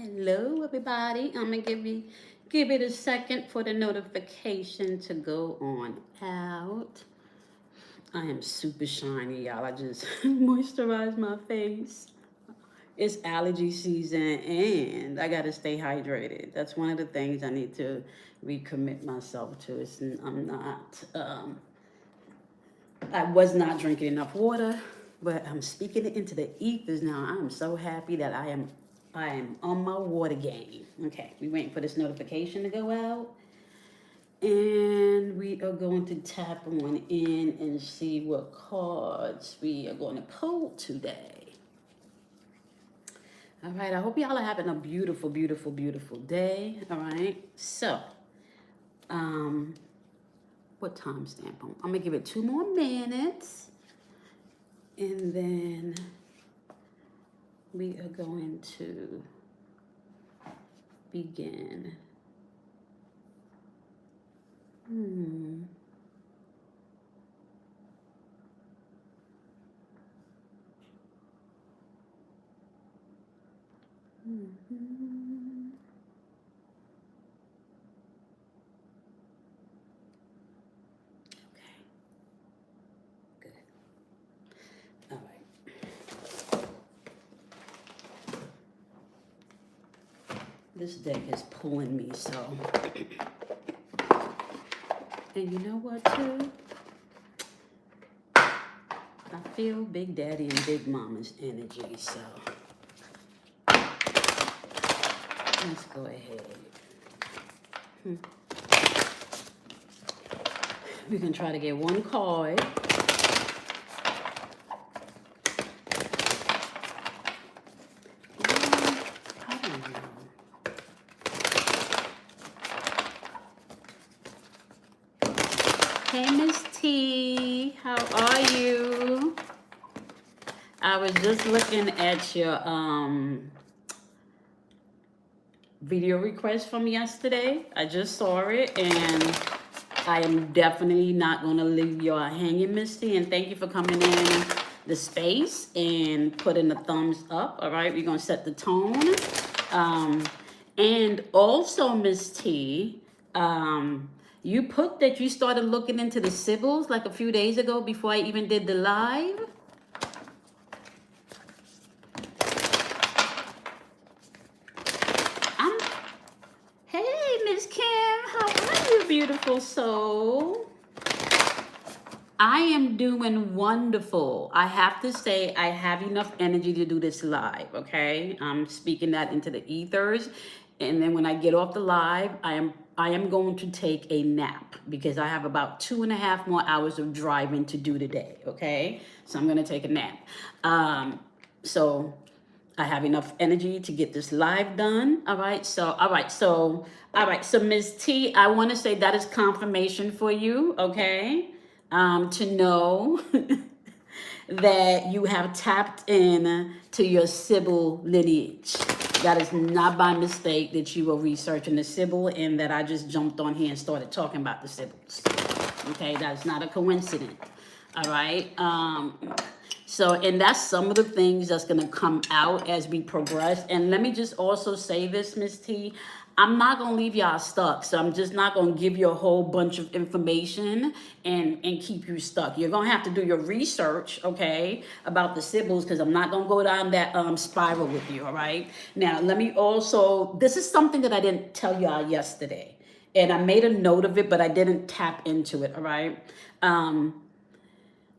Hello, everybody. I'm gonna give it a second for the notification to go on out. I am super shiny, y'all. I just moisturized my face. It's allergy season, and I gotta stay hydrated. That's one of the things I need to recommit myself to. I'm not. I was not drinking enough water, but I'm speaking it into the ethers now. I'm so happy that I am on my water game. Okay, we waiting for this notification to go out. And we are going to tap on in and see what cards we are going to pull today. All right, I hope y'all are having a beautiful, beautiful, beautiful day. All right, so, what time stamp on? I'm gonna give it 2 more minutes. And then we are going to begin. Hmm. Mm-hmm. Okay, good. All right. This deck is pulling me, so. And you know what, too? I feel Big Daddy and Big Mama's energy, so. Let's go ahead. We can try to get one card. I don't know. Hey, Miss T, how are you? I was just looking at your video request from yesterday. I just saw it, and I am definitely not going to leave you hanging, Misty. And thank you for coming in the space and putting the thumbs up. All right, we're going to set the tone. And also, Miss T, you put that you started looking into the Sibyls like a few days ago before I even did the live. Hey, Miss Kim, how are you, beautiful soul? I am doing wonderful. I have to say I have enough energy to do this live, okay? I'm speaking that into the ethers. And then when I get off the live, I am going to take a nap because I have about 2.5 more hours of driving to do today, okay? So I'm gonna take a nap. So I have enough energy to get this live done. All right. So Ms. T, I want to say that is confirmation for you. Okay. To know that you have tapped in to your Sybil lineage. That is not by mistake that you were researching the Sybil and that I just jumped on here and started talking about the Sybil's. Okay, that's not a coincidence. All right. So, and that's some of the things that's going to come out as we progress. And let me just also say this, Miss T, I'm not going to leave y'all stuck. So I'm just not going to give you a whole bunch of information and keep you stuck. You're going to have to do your research, okay, about the Sibyls, because I'm not going to go down that spiral with you, all right? Now, let me also, this is something that I didn't tell y'all yesterday. And I made a note of it, but I didn't tap into it, all right?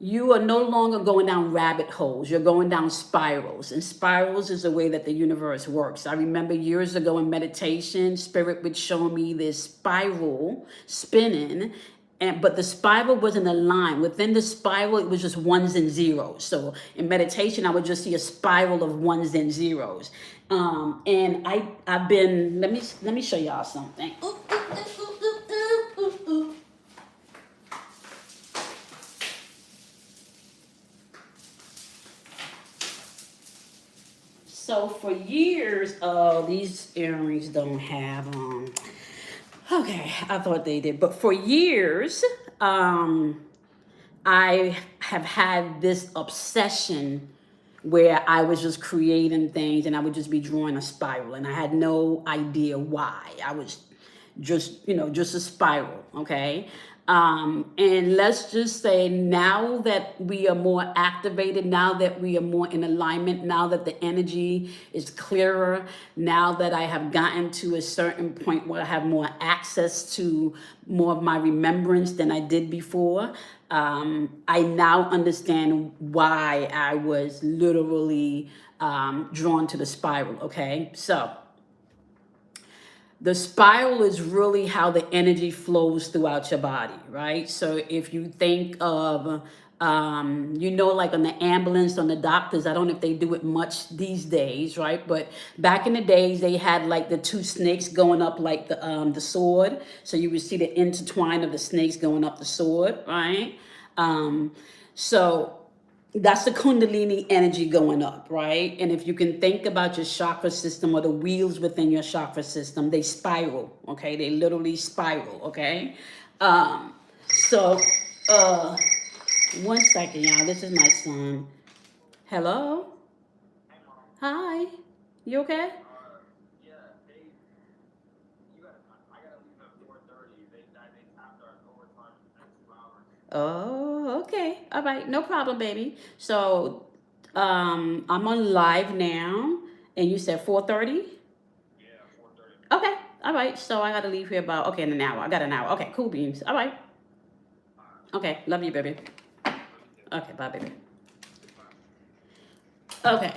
You are no longer going down rabbit holes. You're going down spirals. And spirals is the way that the universe works. I remember years ago in meditation, Spirit would show me this spiral spinning. But the spiral wasn't a line. Within the spiral, it was just ones and zeros. So in meditation, I would just see a spiral of ones and zeros. And I've been, let me show y'all something. Ooh, ooh, ooh, ooh, ooh, ooh, ooh. So for years, these earrings don't have, okay, I thought they did. But for years, I have had this obsession where I was just creating things and I would just be drawing a spiral and I had no idea why. I was just, just a spiral, okay? And let's just say now that we are more activated, now that we are more in alignment, now that the energy is clearer, now that I have gotten to a certain point where I have more access to more of my remembrance than I did before, I now understand why I was literally drawn to the spiral, okay? So, the spiral is really how the energy flows throughout your body, right? So if you think of, like on the ambulance, on the doctors, I don't know if they do it much these days, right? But back in the days, they had like the two snakes going up like the sword. So you would see the intertwine of the snakes going up the sword, right? So that's the Kundalini energy going up, right? And if you can think about your chakra system or the wheels within your chakra system, they spiral, okay? They literally spiral, okay? So, one second, y'all. This is my son. Hello? Hi. You okay? Oh, okay. All right. No problem, baby. So, I'm on live now, and you said 4:30? Okay. All right. So I got to leave here about, okay, in an hour. I got an hour. Okay. Cool beans. All right. Okay. Love you, baby. Okay. Bye, baby. Okay.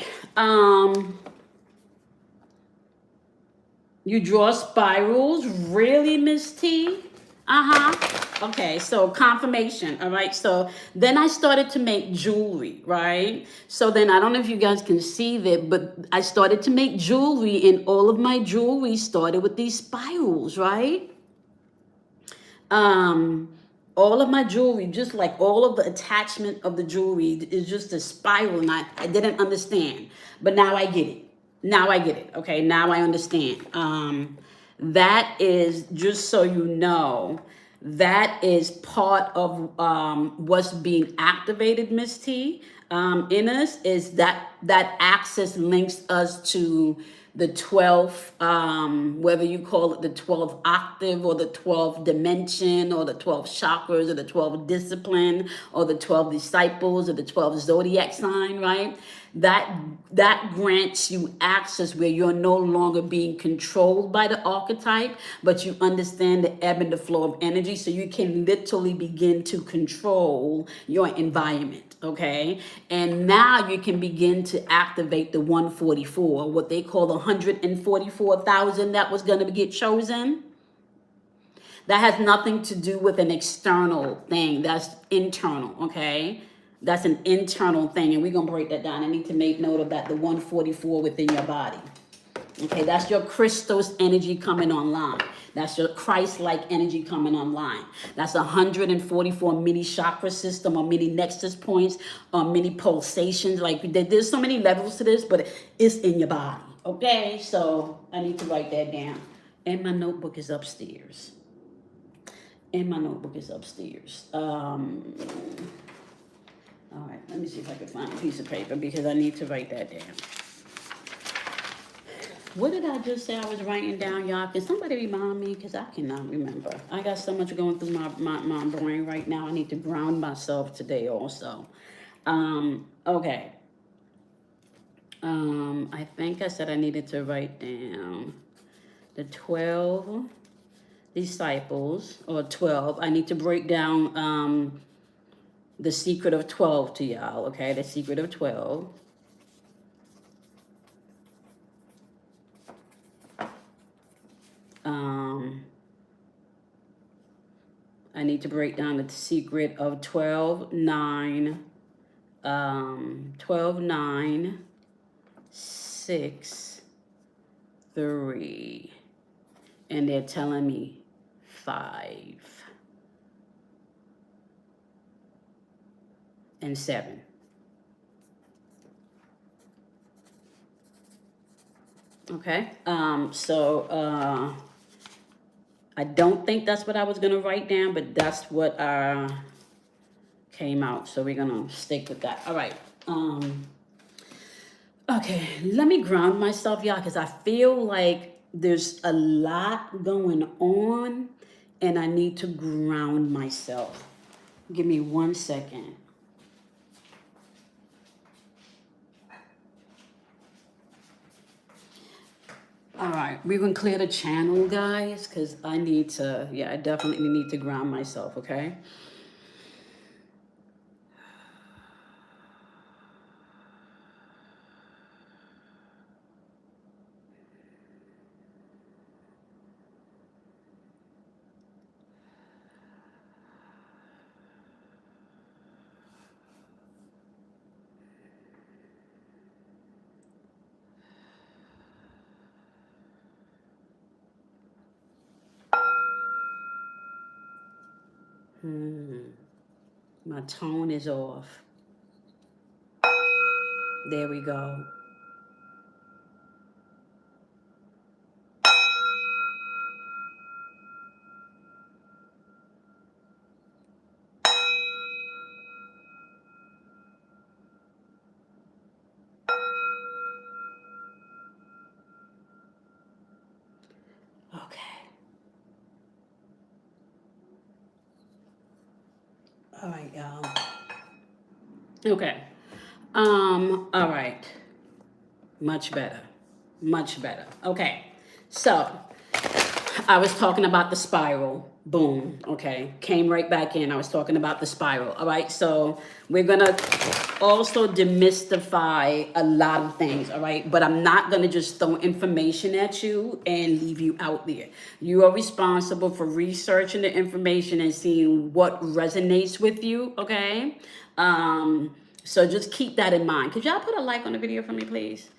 You draw spirals? Really, Miss T? Uh-huh. Okay, so confirmation. All right. So then I started to make jewelry, right? So then I don't know if you guys can see that, but I started to make jewelry, and all of my jewelry started with these spirals, right? Um, all of my jewelry, just like all of the attachment of the jewelry, is just a spiral, and I didn't understand, but now I get it. Now I get it. Okay, now I understand. That is, just so you know, that is part of what's being activated, Miss T, in us, is that access links us to the 12th, whether you call it the 12th octave or the 12th dimension or the 12 chakras or the 12 discipline or the 12 disciples or the 12 zodiac sign, right? That grants you access where you're no longer being controlled by the archetype, but you understand the ebb and the flow of energy, so you can literally begin to control your environment, okay? And now you can begin to activate the 144, what they call the 144,000 that was going to get chosen. That has nothing to do with an external thing. That's internal, okay? That's an internal thing, and we're going to break that down. I need to make note of that, the 144 within your body. Okay, that's your Christos energy coming online. That's your Christ-like energy coming online. That's 144 mini chakra system or mini nexus points or mini pulsations. Like, there's so many levels to this, but it's in your body. Okay, so I need to write that down. And my notebook is upstairs. All right, let me see if I can find a piece of paper because I need to write that down. What did I just say I was writing down, y'all? Can somebody remind me? Because I cannot remember. I got so much going through my brain right now. I need to ground myself today also. Okay. I think I said I needed to write down the 12 disciples, or 12. I need to break down the secret of 12 to y'all, okay? The secret of 12. I need to break down the secret of 12, 9, 12, 9, 6, 3. And they're telling me 5 and 7. Okay, so I don't think that's what I was gonna write down, but that's what came out. So we're gonna stick with that. All right. Okay, let me ground myself, y'all, because I feel like there's a lot going on and I need to ground myself. Give me 1 second. All right, we're gonna clear the channel, guys, because I need to, yeah, I definitely need to ground myself, okay? My tone is off. There we go. Okay. All right, y'all. Okay. All right. Much better. Much better. Okay. So I was talking about the spiral. Boom. Okay. Came right back in. I was talking about the spiral. All right. So we're going to also demystify a lot of things. All right. But I'm not going to just throw information at you and leave you out there. You are responsible for researching the information and seeing what resonates with you. Okay. So just keep that in mind. Could y'all put a like on the video for me, please?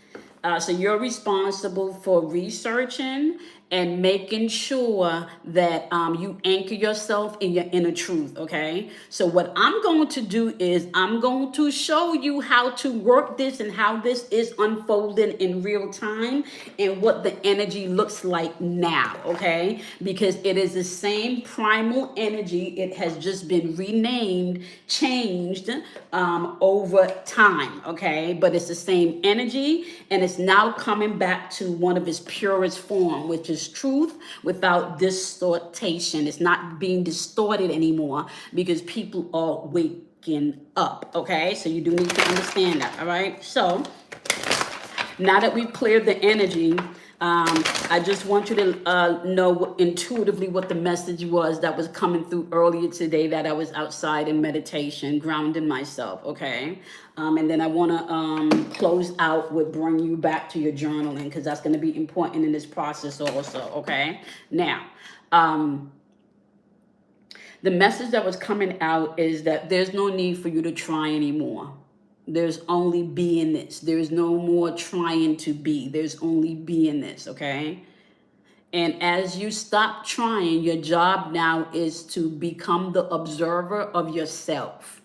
So you're responsible for researching and making sure that you anchor yourself in your inner truth, okay? So what I'm going to do is I'm going to show you how to work this and how this is unfolding in real time and what the energy looks like now, okay? Because it is the same primal energy. It has just been renamed, changed over time, okay? But it's the same energy and it's now coming back to one of its purest form, which is truth without distortion. It's not being distorted anymore because people are waking up, okay? So you do need to understand that, all right? So now that we've cleared the energy, I just want you to know intuitively what the message was that was coming through earlier today that I was outside in meditation, grounding myself, okay? And then I want to close out with bring you back to your journaling because that's going to be important in this process also, okay? Now, the message that was coming out is that there's no need for you to try anymore. There's only beingness. There's no more trying to be. There's only beingness, okay? And as you stop trying, your job now is to become the observer of yourself.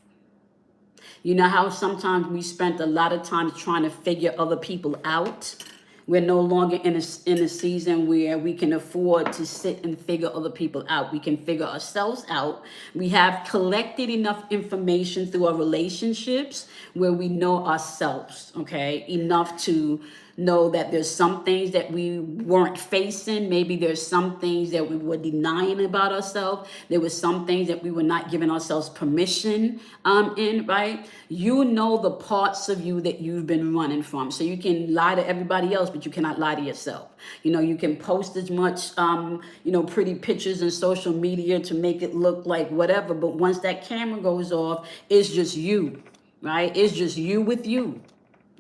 You know how sometimes we spent a lot of time trying to figure other people out? We're no longer in a season where we can afford to sit and figure other people out. We can figure ourselves out. We have collected enough information through our relationships where we know ourselves, okay? Enough to know that there's some things that we weren't facing. Maybe there's some things that we were denying about ourselves. There was some things that we were not giving ourselves permission in, right? You know the parts of you that you've been running from. So you can lie to everybody else, but you cannot lie to yourself. You know, you can post as much, pretty pictures in social media to make it look like whatever. But once that camera goes off, it's just you, right? It's just you with you,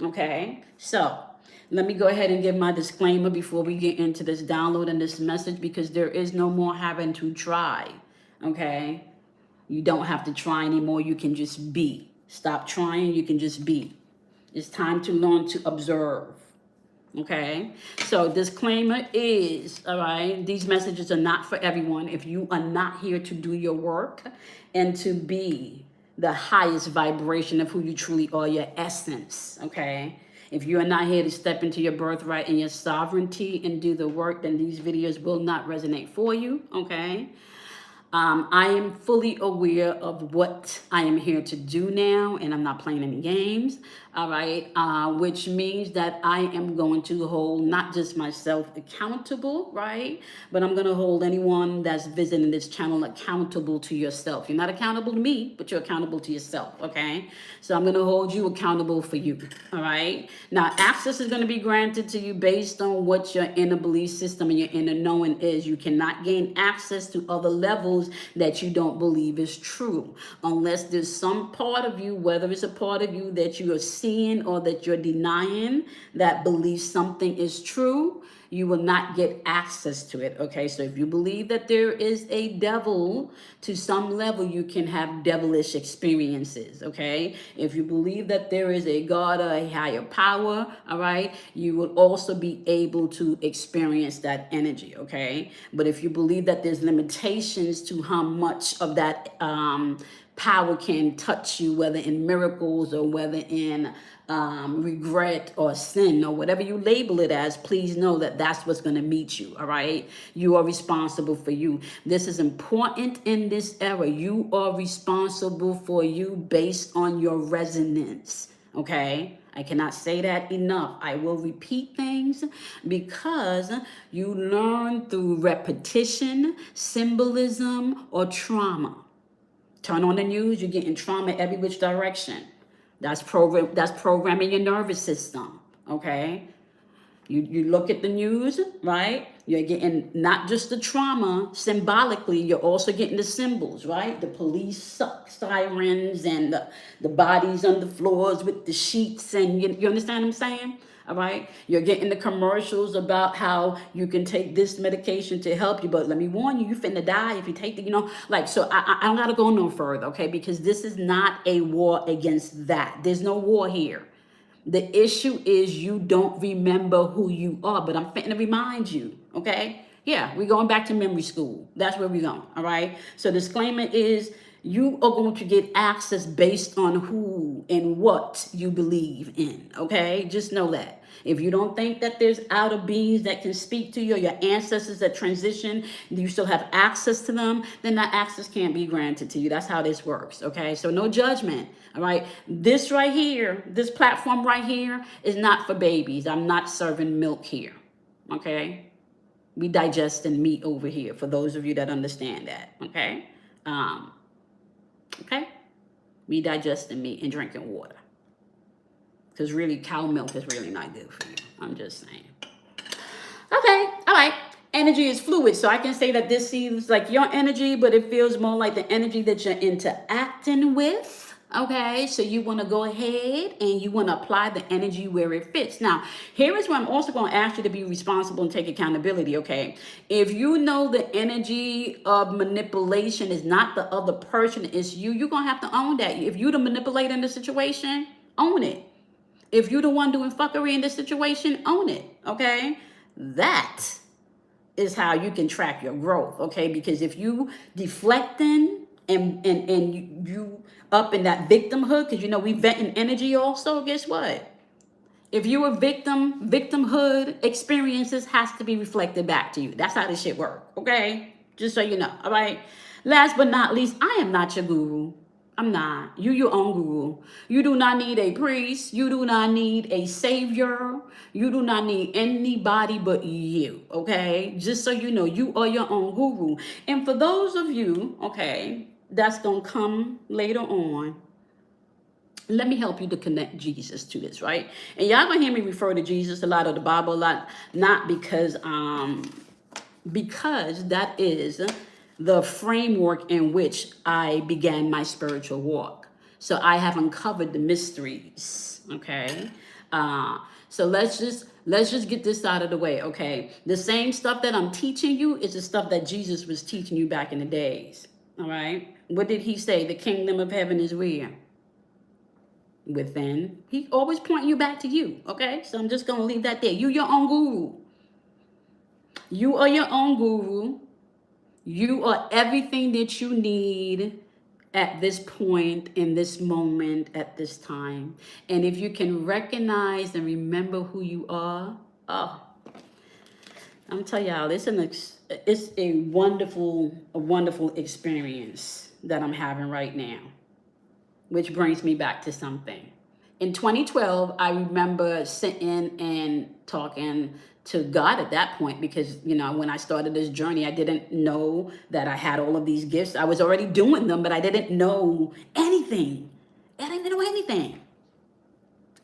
okay? So let me go ahead and give my disclaimer before we get into this download and this message because there is no more having to try, okay? You don't have to try anymore. You can just be. Stop trying. You can just be. It's time to learn to observe, okay? So disclaimer is, all right, these messages are not for everyone. If you are not here to do your work and to be the highest vibration of who you truly are, your essence, okay? If you are not here to step into your birthright and your sovereignty and do the work, then these videos will not resonate for you, okay? I am fully aware of what I am here to do now, and I'm not playing any games. All right, which means that I am going to hold not just myself accountable, right? But I'm going to hold anyone that's visiting this channel accountable to yourself. You're not accountable to me, but you're accountable to yourself, okay? So I'm going to hold you accountable for you, all right? Now, access is going to be granted to you based on what your inner belief system and your inner knowing is. You cannot gain access to other levels that you don't believe is true, unless there's some part of you, whether it's a part of you that you are seeing or that you're denying, that believes something is true. You will not get access to it. Okay, so if you believe that there is a devil, to some level you can have devilish experiences. Okay, if you believe that there is a God or a higher power, all right, you will also be able to experience that energy. Okay, but if you believe that there's limitations to how much of that power can touch you, whether in miracles or whether in regret or sin or whatever you label it as, please know that that's what's going to meet you. All right. You are responsible for you. This is important in this era. You are responsible for you based on your resonance. Okay. I cannot say that enough. I will repeat things because you learn through repetition, symbolism, or trauma. Turn on the news, you're getting trauma every which direction. That's programming your nervous system. Okay. You look at the news, right? You're getting not just the trauma symbolically, you're also getting the symbols, right? The police sirens and the bodies on the floors with the sheets, and you understand what I'm saying? All right. You're getting the commercials about how you can take this medication to help you, but let me warn you, you finna die if you take the, like, so I don't gotta go no further, okay? Because this is not a war against that. There's no war here. The issue is you don't remember who you are, but I'm finna remind you, okay? Yeah, we're going back to memory school. That's where we're going, all right? So disclaimer is you are going to get access based on who and what you believe in, okay? Just know that. If you don't think that there's outer beings that can speak to you, or your ancestors that transition, you still have access to them, then that access can't be granted to you. That's how this works, okay? So no judgment, all right? This right here, this platform right here is not for babies. I'm not serving milk here, okay? We digesting meat over here, for those of you that understand that, okay? Okay? We digesting meat and drinking water. Because really, cow milk is really not good for you. I'm just saying. Okay, all right. Energy is fluid, so I can say that this seems like your energy, but it feels more like the energy that you're interacting with. Okay, so you want to go ahead and you want to apply the energy where it fits. Now, here is where I'm also going to ask you to be responsible and take accountability. Okay, if you know the energy of manipulation is not the other person, it's you, you're going to have to own that. If you're the manipulator in the situation, own it. If you're the one doing fuckery in this situation, own it, okay? That is how you can track your growth, okay? Because if you deflecting and you up in that victimhood, because we venting energy also, guess what? If you a victimhood experiences has to be reflected back to you. That's how this shit work, okay? Just so you know, all right? Last but not least, I am not your guru. I'm not. You your own guru. You do not need a priest. You do not need a savior. You do not need anybody but you, okay? Just so you know, you are your own guru. And for those of you, okay, that's going to come later on, let me help you to connect Jesus to this, right? And y'all gonna hear me refer to Jesus a lot, of the Bible a lot, not because that is the framework in which I began my spiritual walk. So I have uncovered the mysteries, okay? So let's just get this out of the way, okay? The same stuff that I'm teaching you is the stuff that Jesus was teaching you back in the days, all right? What did he say? The kingdom of heaven is where? Within. He always pointing you back to you, okay? So I'm just going to leave that there. You your own guru. You are your own guru. You are everything that you need at this point, in this moment, at this time. And if you can recognize and remember who you are, oh, I'm telling y'all, it's a wonderful experience that I'm having right now, which brings me back to something. In 2012, I remember sitting and talking to God at that point because, when I started this journey, I didn't know that I had all of these gifts. I was already doing them, but I didn't know anything. I didn't know anything,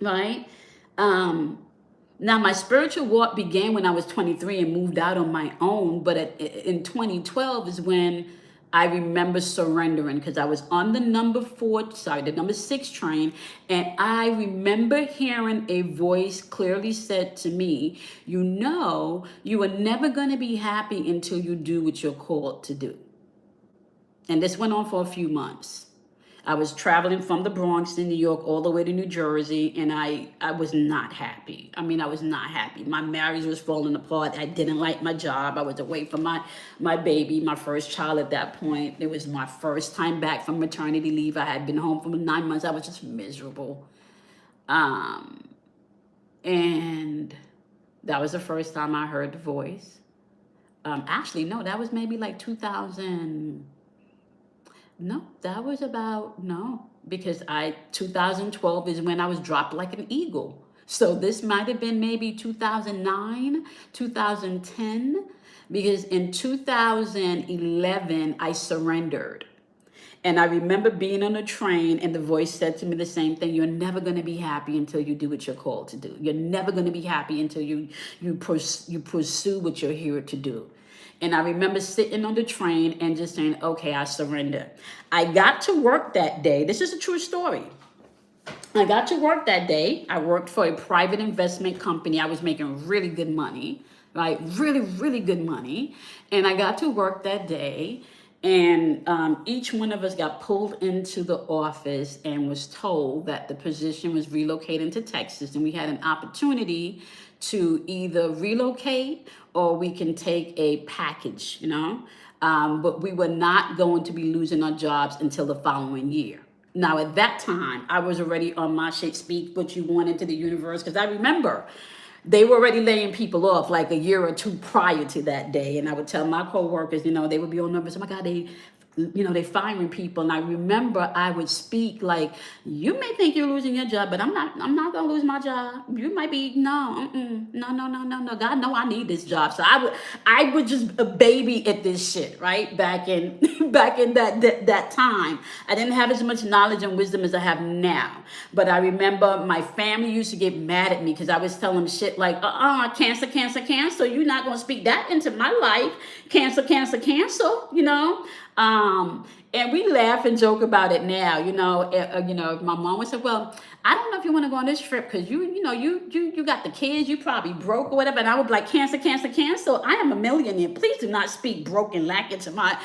right? Um, Now, my spiritual walk began when I was 23 and moved out on my own. But in 2012 is when I remember surrendering because I was on the number 6 train. And I remember hearing a voice clearly said to me, you are never going to be happy until you do what you're called to do. And this went on for a few months. I was traveling from the Bronx in New York all the way to New Jersey, and I was not happy. I mean, I was not happy. My marriage was falling apart. I didn't like my job. I was away from my baby, my first child at that point. It was my first time back from maternity leave. I had been home for 9 months. I was just miserable. And that was the first time I heard the voice. Actually, no, that was maybe like 2000. No, that was about, no, because 2012 is when I was dropped like an eagle. So this might have been maybe 2009, 2010, because in 2011, I surrendered. And I remember being on a train and the voice said to me the same thing. You're never going to be happy until you do what you're called to do. You're never going to be happy until you pursue what you're here to do. And I remember sitting on the train and just saying, okay, I surrender. I got to work that day. This is a true story. I got to work that day. I worked for a private investment company. I was making really good money, right? Really, really good money. And I got to work that day. And each one of us got pulled into the office and was told that the position was relocating to Texas. And we had an opportunity to either relocate or we can take a package, but we were not going to be losing our jobs until the following year. Now, at that time, I was already on my shit, speak what you want into the universe, because I remember they were already laying people off like a year or two prior to that day. And I would tell my coworkers, they would be on numbers. Oh my God, they firing people. And I remember I would speak like, you may think you're losing your job, but I'm not going to lose my job. You might be, no. God, no, I need this job. So I would just a baby at this shit, right? Back in that time. I didn't have as much knowledge and wisdom as I have now. But I remember my family used to get mad at me because I was telling them shit like, cancer, cancer, cancer. You're not going to speak that into my life. Cancer, cancer, cancer, and we laugh and joke about it now, my mom would say, well, I don't know if you want to go on this trip because you got the kids, you probably broke or whatever. And I would be like, cancer, cancer, cancer. I am a millionaire. Please do not speak broken lack into my,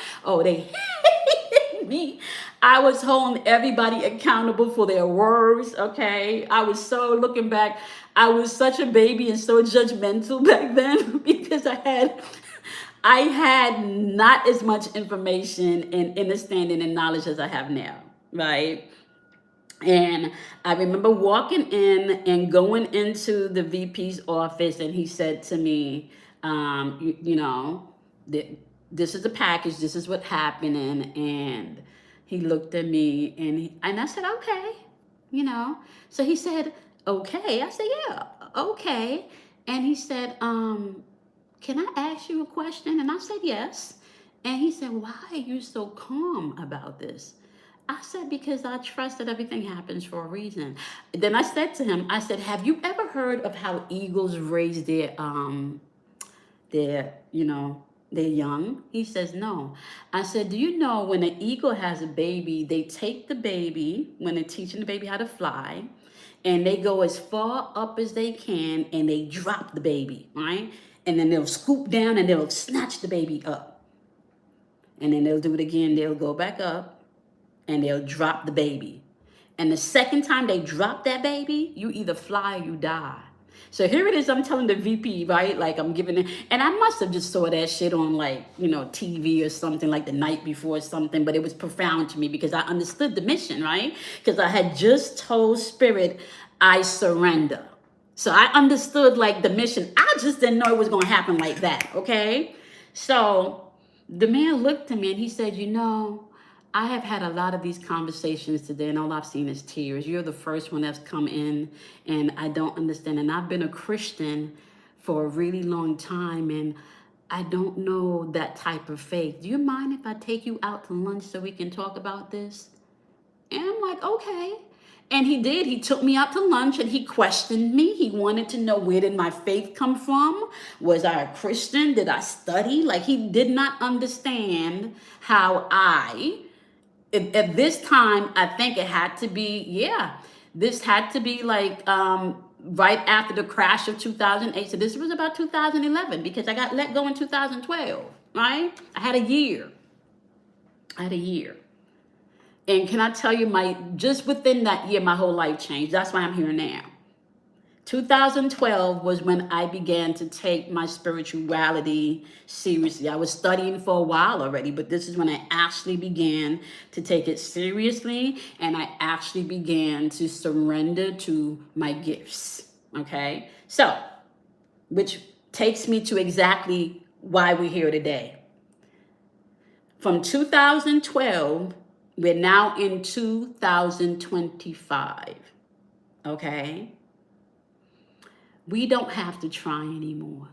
they hate me. I was holding everybody accountable for their words, okay? I was so, looking back, I was such a baby and so judgmental back then because I had not as much information and understanding and knowledge as I have now, right? And I remember walking in and going into the VP's office, and he said to me, this is the package, this is what happening. And he looked at me and I said, okay, So he said, okay. I said, yeah, okay. And he said, can I ask you a question? And I said, yes. And he said, why are you so calm about this? I said, because I trust that everything happens for a reason. Then I said to him, I said, have you ever heard of how eagles raise their young? He says, no. I said, do you know when an eagle has a baby, they take the baby, when they're teaching the baby how to fly, and they go as far up as they can and they drop the baby, right? And then they'll scoop down and they'll snatch the baby up. And then they'll do it again. They'll go back up and they'll drop the baby. And the second time they drop that baby, you either fly or you die. So here it is, I'm telling the VP, right? Like I'm giving it, and I must have just saw that shit on TV or something like the night before or something, but it was profound to me because I understood the mission, right? Because I had just told Spirit, I surrender. So I understood like the mission. I just didn't know it was going to happen like that. Okay. So the man looked at me and he said, you know, I have had a lot of these conversations today and all I've seen is tears. You're the first one that's come in and I don't understand. And I've been a Christian for a really long time and I don't know that type of faith. Do you mind if I take you out to lunch so we can talk about this? And I'm like, okay. And he did. He took me out to lunch and he questioned me. He wanted to know, where did my faith come from? Was I a Christian? Did I study? Like, he did not understand how at this time, I think it had to be, yeah, this had to be like right after the crash of 2008. So this was about 2011 because I got let go in 2012, right? I had a year. And can I tell you, just within that year, my whole life changed. That's why I'm here now. 2012 was when I began to take my spirituality seriously. I was studying for a while already, but this is when I actually began to take it seriously and I actually began to surrender to my gifts. Okay? So, which takes me to exactly why we're here today. From 2012, we're now in 2025, okay? We don't have to try anymore.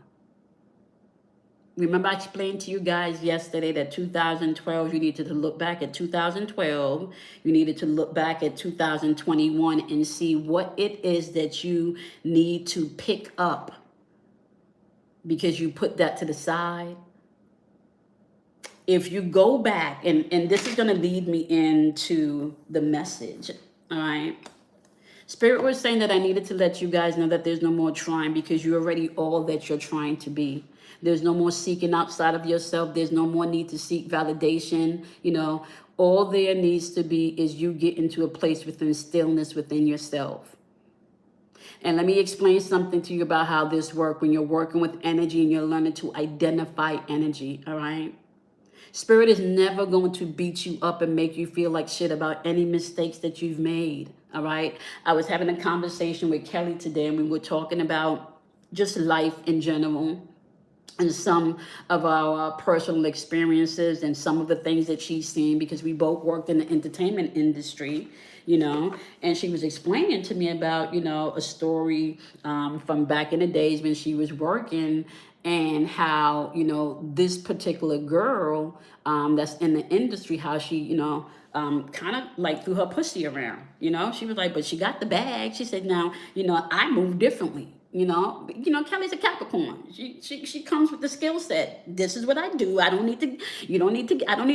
Remember I explained to you guys yesterday that 2012, you needed to look back at 2012, you needed to look back at 2021 and see what it is that you need to pick up because you put that to the side. If you go back, and this is going to lead me into the message, all right? Spirit was saying that I needed to let you guys know that there's no more trying because you're already all that you're trying to be. There's no more seeking outside of yourself. There's no more need to seek validation. You know, all there needs to be is you get into a place within stillness within yourself. And let me explain something to you about how this works when you're working with energy and you're learning to identify energy, all right? Spirit is never going to beat you up and make you feel like shit about any mistakes that you've made, all right? I was having a conversation with Kelly today and we were talking about just life in general and some of our personal experiences and some of the things that she's seen because we both worked in the entertainment industry, you know, and she was explaining to me about, you know, a story from back in the days when she was working and how, you know, this particular girl that's in the industry, how she, you know, kind of like threw her pussy around, you know. She was like, but she got the bag. She said, now, you know, I move differently. You know, Kelly's a Capricorn. She comes with the skill set. This is what I do. I don't need to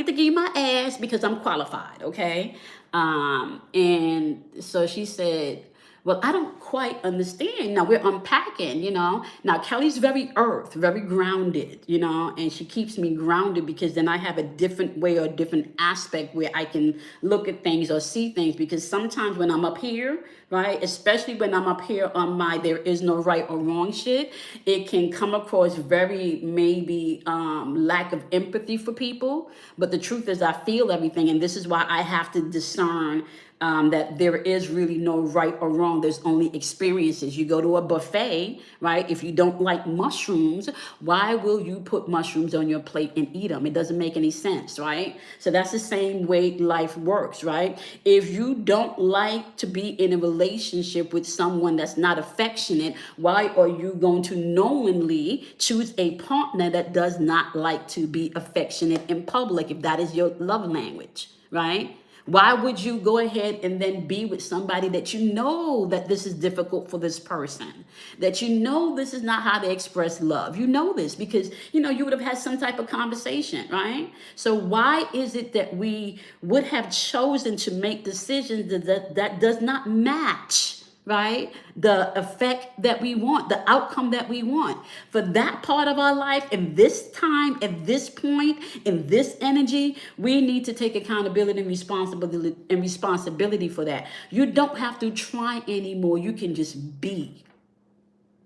give you my ass because I'm qualified, okay? And so she said, well, I don't quite understand. Now we're unpacking, you know. Now Kelly's very earth, very grounded, you know, and she keeps me grounded because then I have a different way or a different aspect where I can look at things or see things. Because sometimes when I'm up here, right, especially when I'm up here on my there is no right or wrong shit, it can come across very maybe lack of empathy for people. But the truth is I feel everything, and this is why I have to discern that there is really no right or wrong. There's only experiences. You go to a buffet, right? If you don't like mushrooms, why will you put mushrooms on your plate and eat them? It doesn't make any sense, right? So that's the same way life works, right? If you don't like to be in a relationship with someone that's not affectionate, why are you going to knowingly choose a partner that does not like to be affectionate in public if that is your love language, right? Why would you go ahead and then be with somebody that you know that this is difficult for this person, that you know this is not how they express love? You know this because, you know, you would have had some type of conversation, right? So why is it that we would have chosen to make decisions that does not match, right, the effect that we want, the outcome that we want for that part of our life in this time, at this point, in this energy? We need to take accountability and responsibility for that. You don't have to try anymore. You can just be.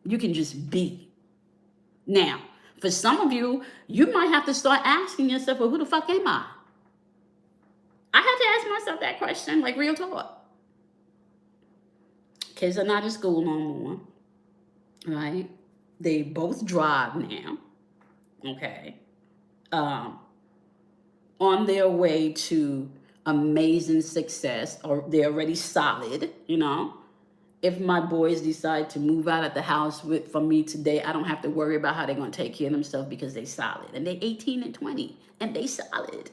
You can just be. Now, for some of you, you might have to start asking yourself, well, who the fuck am I? I had to ask myself that question, like real talk. Kids are not in school no more. right? They both drive now, okay? Um, on their way to amazing success, or they're already solid, you know. If my boys decide to move out of the house from me today, I don't have to worry about how they're going to take care of themselves because they solid. And they 18 and 20 and they solid,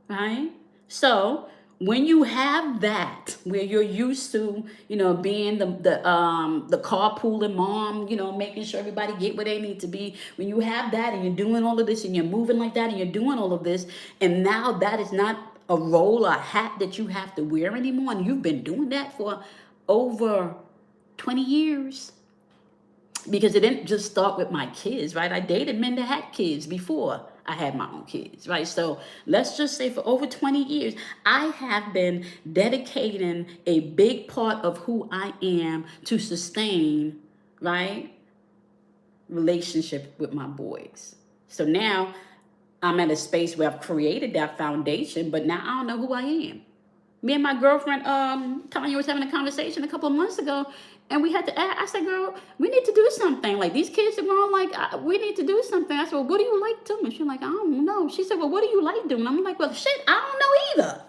right? So when you have that, where you're used to, you know, being the carpooling mom, you know, making sure everybody get where they need to be. When you have that and you're doing all of this and you're moving like that and you're doing all of this, and now that is not a role or hat that you have to wear anymore, and you've been doing that for over 20 years, because it didn't just start with my kids, right? I dated men that had kids before I had my own kids, right? So let's just say for over 20 years, I have been dedicating a big part of who I am to sustain, right, relationship with my boys. So now I'm at a space where I've created that foundation, but now I don't know who I am. Me and my girlfriend, Tanya, was having a conversation a couple of months ago, and we had to ask. I said, "Girl, we need to do something. Like, these kids are grown. Like, we need to do something." I said, "Well, what do you like doing?" She's like, "I don't know." She said, "Well, what do you like doing?" I'm like, "Well, shit, I don't know either."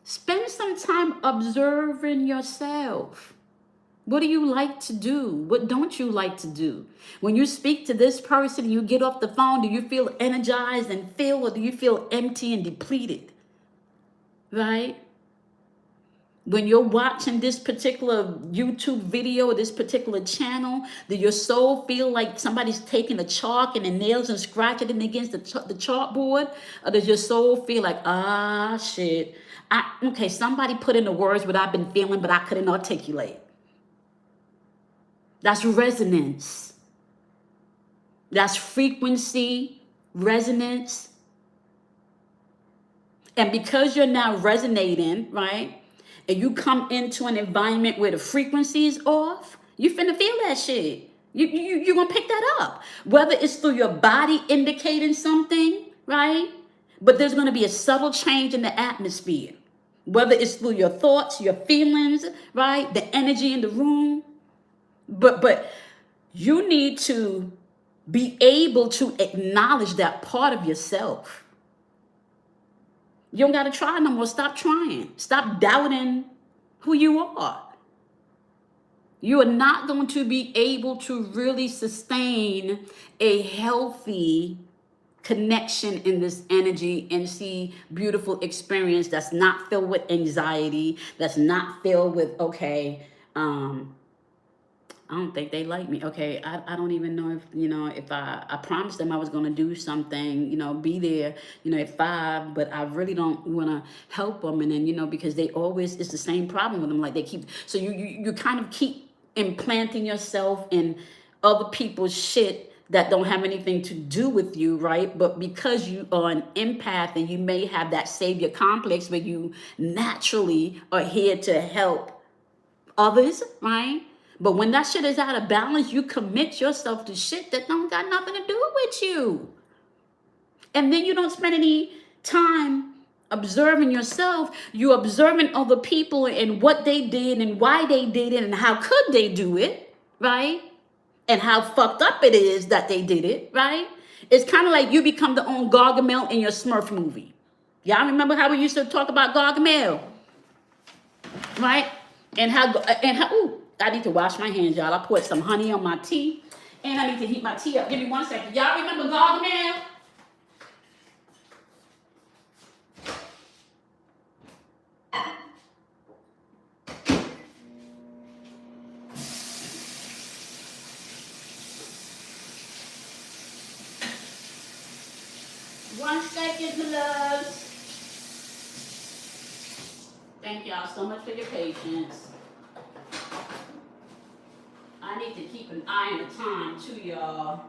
Spend some time observing yourself. What do you like to do? What don't you like to do? When you speak to this person, you get off the phone, do you feel energized and filled, or do you feel empty and depleted? Right? When you're watching this particular YouTube video or this particular channel, do your soul feel like somebody's taking a chalk and the nails and scratching it against the chalkboard? Or does your soul feel like, ah, shit, okay, somebody put in the words what I've been feeling, but I couldn't articulate. That's resonance. That's frequency, resonance. And because you're now resonating, right? And you come into an environment where the frequency is off, you finna feel that shit. You're gonna pick that up. Whether it's through your body indicating something, right? But there's gonna be a subtle change in the atmosphere. Whether it's through your thoughts, your feelings, right? The energy in the room. But you need to be able to acknowledge that part of yourself. You don't got to try no more. Stop trying. Stop doubting who you are. You are not going to be able to really sustain a healthy connection in this energy and see beautiful experience that's not filled with anxiety, that's not filled with, okay, I don't think they like me. Okay, I don't even know if, you know, if I promised them I was going to do something, you know, be there, you know, at 5, but I really don't want to help them. And then, you know, because they always, it's the same problem with them. Like they keep, so you kind of keep implanting yourself in other people's shit that don't have anything to do with you, right? But because you are an empath and you may have that savior complex where you naturally are here to help others, right? But when that shit is out of balance, you commit yourself to shit that don't got nothing to do with you. And then you don't spend any time observing yourself. You're observing other people and what they did and why they did it and how could they do it, right? And how fucked up it is that they did it, right? It's kind of like you become the own Gargamel in your Smurf movie. Y'all remember how we used to talk about Gargamel, right? Ooh, I need to wash my hands, y'all. I put some honey on my tea, and I need to heat my tea up. Give me 1 second. Y'all remember Gargamel? One second, my loves. Thank y'all so much for your patience. I need to keep an eye on the time, too, y'all.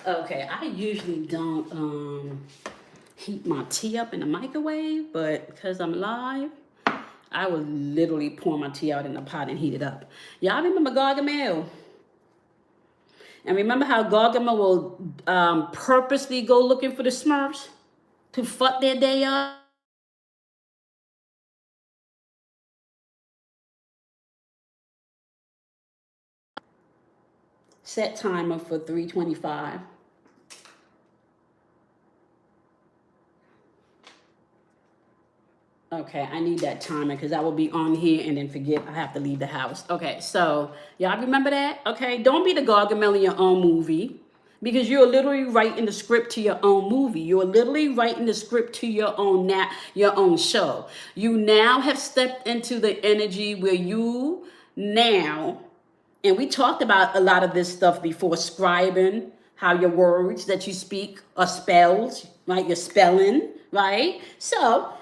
Okay, I usually don't heat my tea up in the microwave, but because I'm live, I will literally pour my tea out in the pot and heat it up. Y'all remember Gargamel? And remember how Gargamel will purposely go looking for the Smurfs to fuck their day up? Set timer for 3:25. Okay, I need that timer because I will be on here and then forget I have to leave the house. Okay, so y'all remember that? Okay, don't be the Gargamel in your own movie because you're literally writing the script to your own movie. You're literally writing the script to your own show. You now have stepped into the energy where you now, and we talked about a lot of this stuff before, scribing, how your words that you speak are spells, right? Your spelling, right? So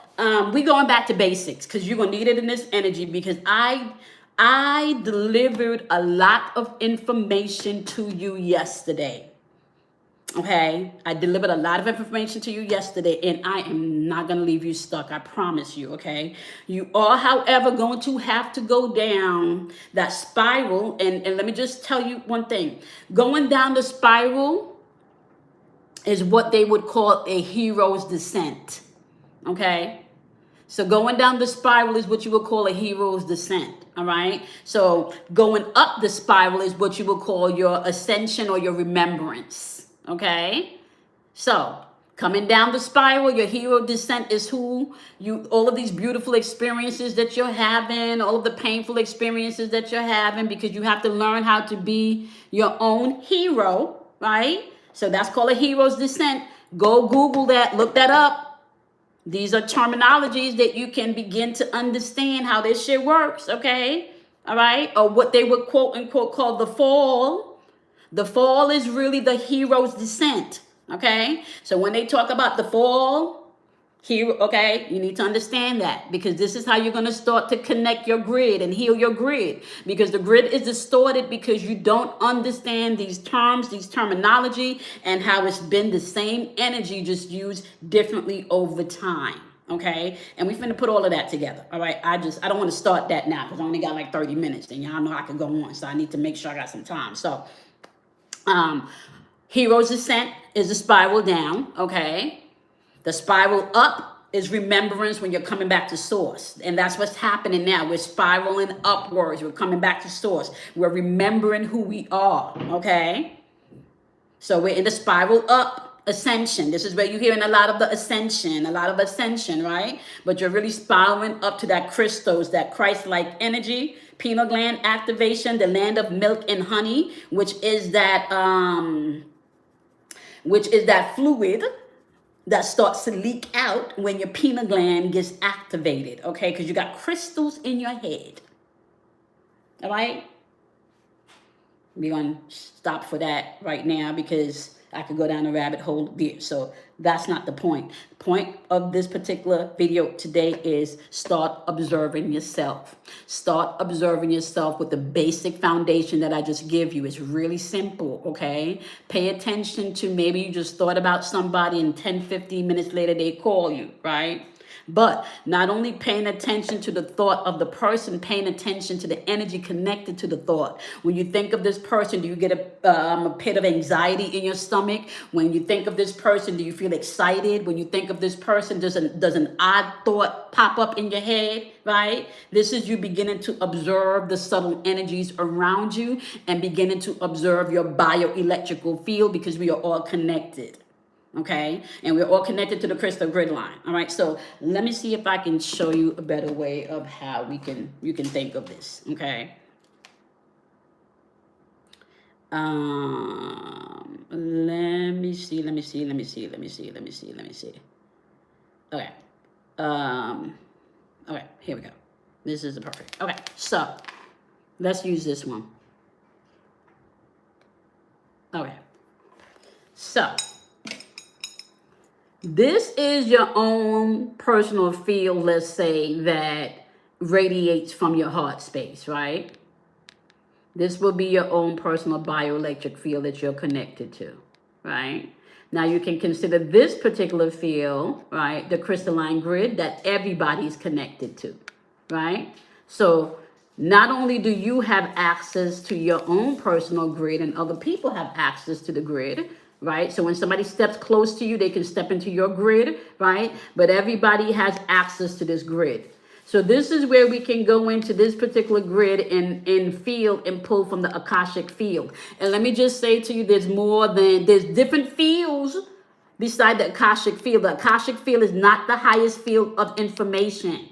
we going back to basics because you're gonna need it in this energy because I delivered a lot of information to you yesterday. Okay, I delivered a lot of information to you yesterday, and I am not going to leave you stuck. I promise you. Okay, you are, however, going to have to go down that spiral. And let me just tell you one thing: going down the spiral is what they would call a hero's descent. Okay, so going down the spiral is what you would call a hero's descent. All right. So going up the spiral is what you would call your ascension or your remembrance. Okay. So coming down the spiral, your hero descent is who you, all of these beautiful experiences that you're having, all of the painful experiences that you're having, because you have to learn how to be your own hero. Right. So that's called a hero's descent. Go Google that, look that up. These are terminologies that you can begin to understand how this shit works, okay? All right? Or what they would quote unquote call the fall. The fall is really the hero's descent, okay? So when they talk about the fall, here, okay, you need to understand that because this is how you're going to start to connect your grid and heal your grid because the grid is distorted because you don't understand these terms, these terminology, and how it's been the same energy just used differently over time. Okay, and we finna put all of that together. All right, I don't want to start that now because I only got like 30 minutes, and y'all know I can go on, so I need to make sure I got some time. So, hero's descent is a spiral down. Okay. The spiral up is remembrance when you're coming back to source. And that's what's happening now. We're spiraling upwards. We're coming back to source. We're remembering who we are, okay? So we're in the spiral up ascension. This is where you're hearing a lot of ascension, right? But you're really spiraling up to that Christos, that Christ-like energy, pineal gland activation, the land of milk and honey, which is that fluid that starts to leak out when your pineal gland gets activated, okay? Because you got crystals in your head, all right? We're going to stop for that right now because I could go down a rabbit hole there. So that's not the point. The point of this particular video today is start observing yourself. Start observing yourself with the basic foundation that I just give you. It's really simple, okay? Pay attention to maybe you just thought about somebody and 10, 15 minutes later they call you, right? But not only paying attention to the thought of the person, paying attention to the energy connected to the thought. When you think of this person, do you get a pit of anxiety in your stomach? When you think of this person, do you feel excited? When you think of this person, does an odd thought pop up in your head, right? This is you beginning to observe the subtle energies around you and beginning to observe your bioelectrical field because we are all connected. Okay, and we're all connected to the crystal grid line. All right, so let me see if I can show you a better way of how you can think of this. Okay, let me see. Okay, okay, here we go. This is the perfect. Okay, so let's use this one. Okay, so this is your own personal field, let's say, that radiates from your heart space, right? This will be your own personal bioelectric field that you're connected to. right? Now you can consider this particular field, right, the crystalline grid that everybody's connected to, right? So not only do you have access to your own personal grid and other people have access to the grid, right? So when somebody steps close to you, they can step into your grid, right? But everybody has access to this grid. So this is where we can go into this particular grid and field and pull from the Akashic field. And let me just say to you, there's different fields beside the Akashic field. The Akashic field is not the highest field of information.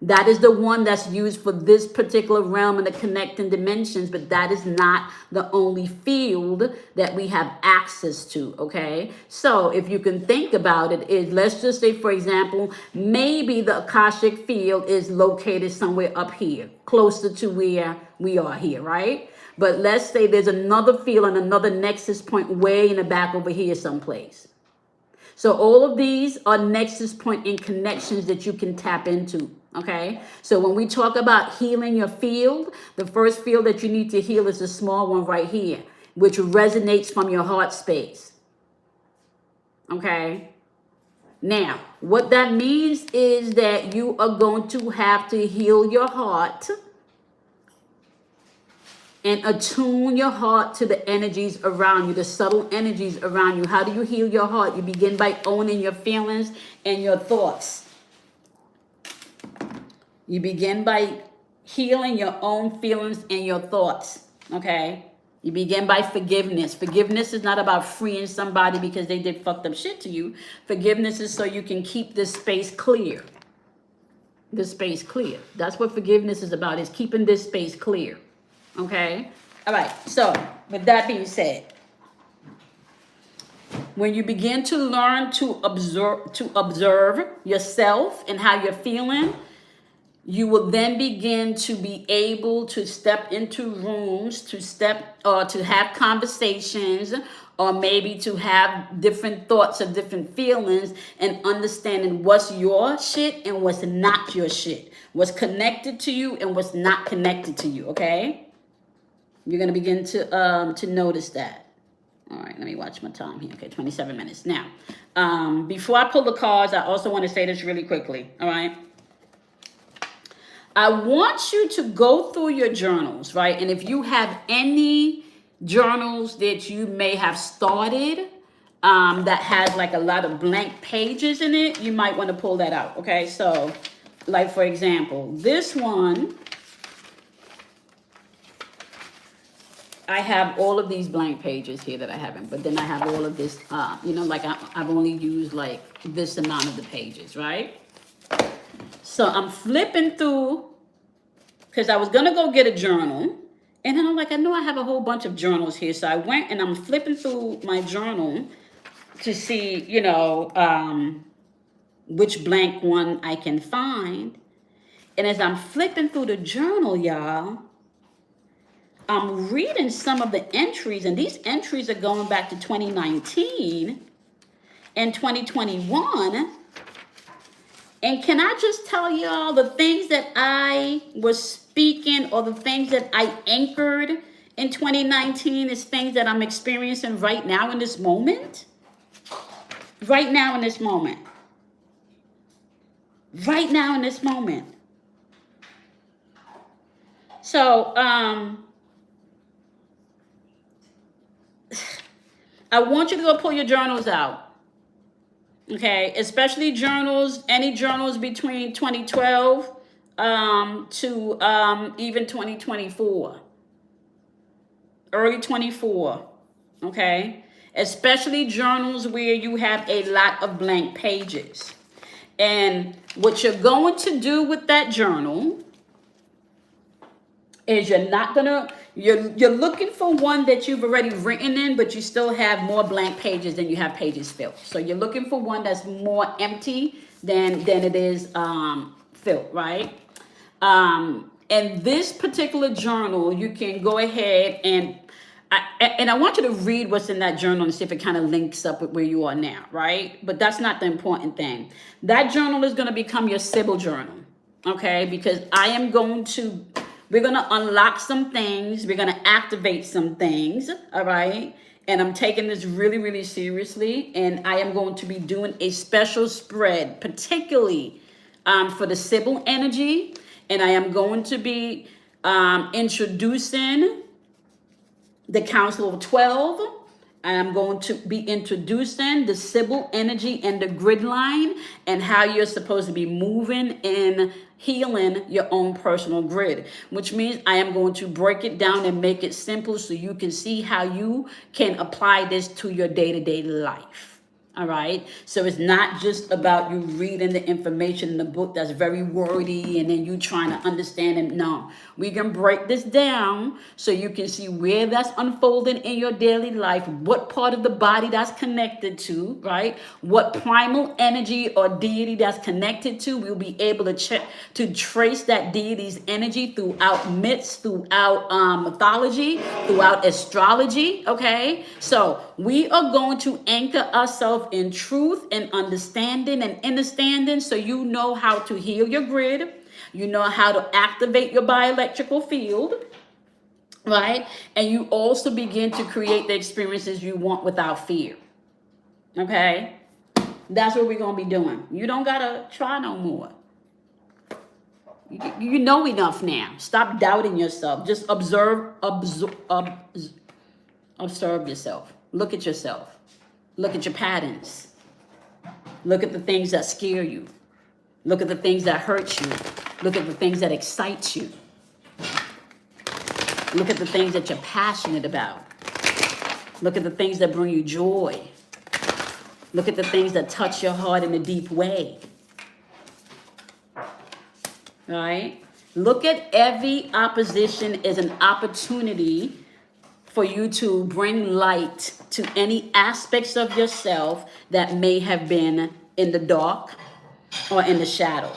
That is the one that's used for this particular realm and the connecting dimensions, but that is not the only field that we have access to, okay? So if you can think about it, is let's just say, for example, maybe the Akashic field is located somewhere up here, closer to where we are here, right? But let's say there's another field and another nexus point way in the back over here someplace. So all of these are nexus point in connections that you can tap into. Okay, so when we talk about healing your field, the first field that you need to heal is the small one right here, which resonates from your heart space. Okay, now what that means is that you are going to have to heal your heart and attune your heart to the energies around you, the subtle energies around you. How do you heal your heart? You begin by owning your feelings and your thoughts. You begin by healing your own feelings and your thoughts, okay? You begin by forgiveness. Forgiveness is not about freeing somebody because they did fucked up shit to you. Forgiveness is so you can keep this space clear. This space clear. That's what forgiveness is about, is keeping this space clear, okay? All right, so with that being said, when you begin to learn to observe yourself and how you're feeling, you will then begin to be able to step into rooms, to have conversations, or maybe to have different thoughts or different feelings, and understanding what's your shit and what's not your shit, what's connected to you and what's not connected to you. Okay, you're gonna begin to notice that. All right, let me watch my time here. Okay, 27 minutes now. Before I pull the cards, I also want to say this really quickly. All right. I want you to go through your journals, right? And if you have any journals that you may have started that has like a lot of blank pages in it, you might want to pull that out, okay? So, like for example, this one, I have all of these blank pages here that I haven't, but then I have all of this, like I've only used like this amount of the pages, right? So I'm flipping through, because I was going to go get a journal. And then I'm like, I know I have a whole bunch of journals here. So I went and I'm flipping through my journal to see, which blank one I can find. And as I'm flipping through the journal, y'all, I'm reading some of the entries. And these entries are going back to 2019 and 2021. And can I just tell y'all, the things that I was speaking or the things that I anchored in 2019 is things that I'm experiencing right now in this moment? Right now in this moment. Right now in this moment. So, I want you to go pull your journals out. Okay, especially journals, any journals between 2012 to even 2024, early 24, okay? Especially journals where you have a lot of blank pages. And what you're going to do with that journal is you're looking for one that you've already written in, but you still have more blank pages than you have pages filled. So you're looking for one that's more empty than it is filled, right? And this particular journal, you can go ahead and I want you to read what's in that journal and see if it kind of links up with where you are now, right? But that's not the important thing. That journal is going to become your Sybil journal, okay? Because we're going to unlock some things. We're going to activate some things, all right? And I'm taking this really, really seriously. And I am going to be doing a special spread, particularly for the Sybil energy. And I am going to be introducing the Council of 12. I'm going to be introducing the Sybil energy and the grid line and how you're supposed to be moving and healing your own personal grid, which means I am going to break it down and make it simple so you can see how you can apply this to your day-to-day life. All right. So it's not just about you reading the information in the book that's very wordy and then you trying to understand it. No, we can break this down so you can see where that's unfolding in your daily life, what part of the body that's connected to, right? What primal energy or deity that's connected to. We'll be able to check to trace that deity's energy throughout myths, throughout mythology, throughout astrology. Okay. So we are going to anchor ourselves in truth and understanding and understanding so you know how to heal your grid, you know how to activate your bioelectrical field, right? And you also begin to create the experiences you want without fear. Okay? That's what we're going to be doing. You don't got to try no more. You know enough now. Stop doubting yourself. Just observe yourself. Look at yourself. Look at your patterns. Look at the things that scare you. Look at the things that hurt you. Look at the things that excite you. Look at the things that you're passionate about. Look at the things that bring you joy. Look at the things that touch your heart in a deep way. Right? Look at every opposition as an opportunity for you to bring light to any aspects of yourself that may have been in the dark or in the shadow.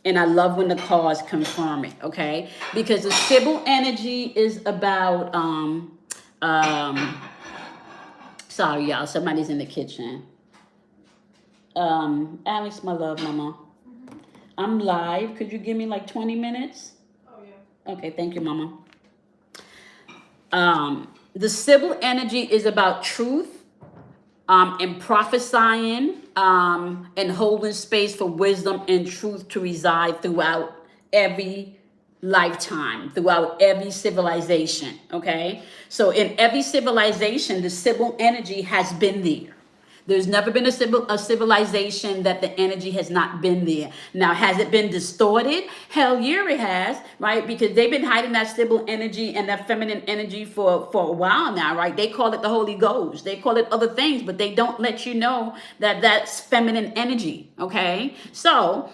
And I love when the cards confirm it, okay? Because the Sybil energy is about, sorry, y'all, somebody's in the kitchen. Alex, my love, mama. I'm live. Could you give me like 20 minutes? Oh, yeah. Okay, thank you, mama. The Sybil energy is about truth and prophesying and holding space for wisdom and truth to reside throughout every lifetime, throughout every civilization, okay? So in every civilization, the Sybil energy has been there. There's never been a civilization that the energy has not been there. Now, has it been distorted? Hell yeah, it has, right? Because they've been hiding that Sybil energy and that feminine energy for a while now, right? They call it the Holy Ghost. They call it other things, but they don't let you know that that's feminine energy, okay? So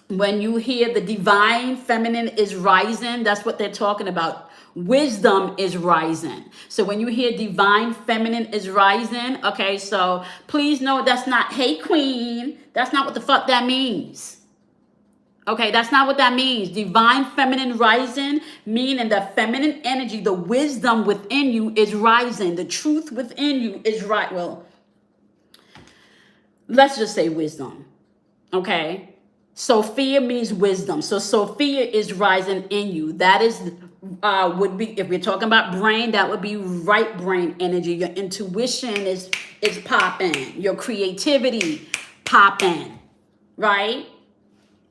when you hear the divine feminine is rising, that's what they're talking about. Wisdom is rising. So when you hear divine feminine is rising, okay, so please know that's not, hey queen, that's not what the fuck that means. Okay, that's not what that means. Divine feminine rising, meaning the feminine energy, the wisdom within you is rising. The truth within you is right. Well, let's just say wisdom. Okay. Sophia means wisdom. So Sophia is rising in you. That is would be, if we're talking about brain, that would be right brain energy. Your intuition is popping. Your creativity popping, right?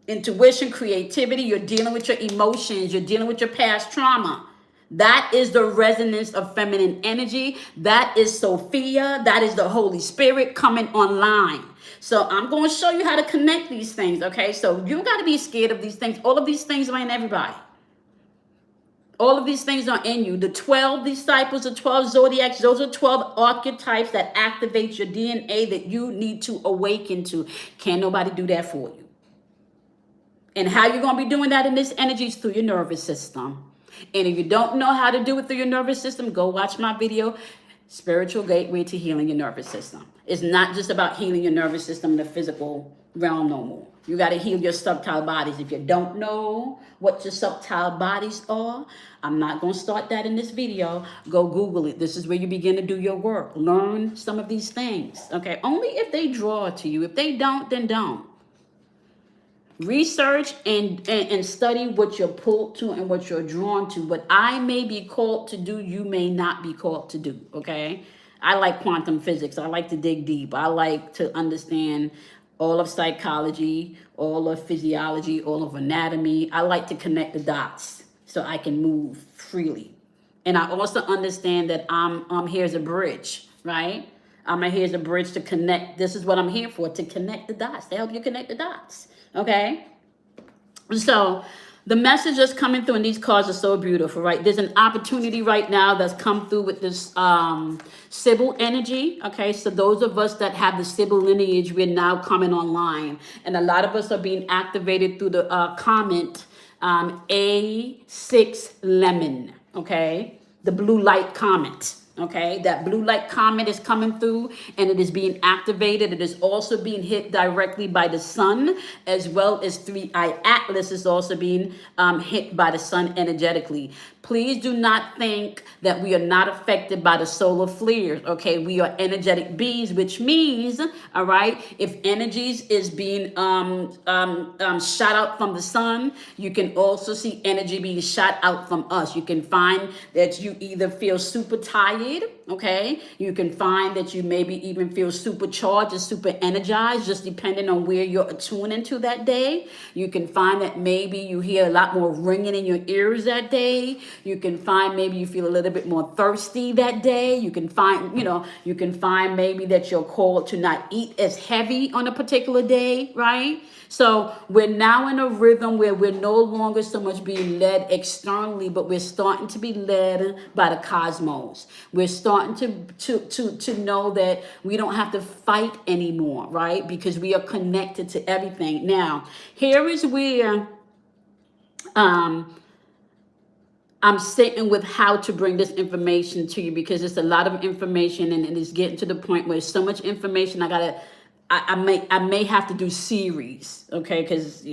Intuition, creativity, you're dealing with your emotions, you're dealing with your past trauma. That is the resonance of feminine energy. That is Sophia. That is the Holy Spirit coming online. So I'm going to show you how to connect these things, okay? So you got to be scared of these things. All of these things are in everybody. All of these things are in you. The 12 disciples, the 12 zodiacs, those are 12 archetypes that activate your DNA that you need to awaken to. Can't nobody do that for you. And how you're going to be doing that in this energy is through your nervous system. And if you don't know how to do it through your nervous system, go watch my video, Spiritual Gateway to Healing Your Nervous System. It's not just about healing your nervous system in the physical realm no more. You got to heal your subtile bodies. If you don't know what your subtile bodies are, I'm not going to start that in this video. Go Google it. This is where you begin to do your work. Learn some of these things, okay? Only if they draw to you. If they don't, then don't. Research and study what you're pulled to and what you're drawn to. What I may be called to do, you may not be called to do, okay? I like quantum physics. I like to dig deep. I like to understand all of psychology, all of physiology, all of anatomy. I like to connect the dots so I can move freely. And I also understand that I'm here as a bridge, right? I'm here as a bridge to connect. This is what I'm here for, to connect the dots, to help you connect the dots. Okay? So the message that's coming through, and these cards are so beautiful, right? There's an opportunity right now that's come through with this Sybil energy. Okay, so those of us that have the Sybil lineage, we're now coming online. And a lot of us are being activated through the comment A6 Lemon. Okay, the blue light comment. Okay, that blue light comet is coming through and it is being activated. It is also being hit directly by the sun, as well as 3i Atlas is also being hit by the sun energetically. Please do not think that we are not affected by the solar flares. Okay, we are energetic beings, which means, all right, if energies is being shot out from the sun, you can also see energy being shot out from us. You can find that you either feel super tired, okay? You can find that you maybe even feel supercharged or super energized, just depending on where you're attuned into that day. You can find that maybe you hear a lot more ringing in your ears that day. You can find maybe you feel a little bit more thirsty that day. You can find, you can find maybe that you're called to not eat as heavy on a particular day, right? So we're now in a rhythm where we're no longer so much being led externally, but we're starting to be led by the cosmos. We're starting to know that we don't have to fight anymore, right? Because we are connected to everything. Now, here is where I'm sitting with how to bring this information to you, because it's a lot of information and it's getting to the point where so much information I may have to do series, okay? Because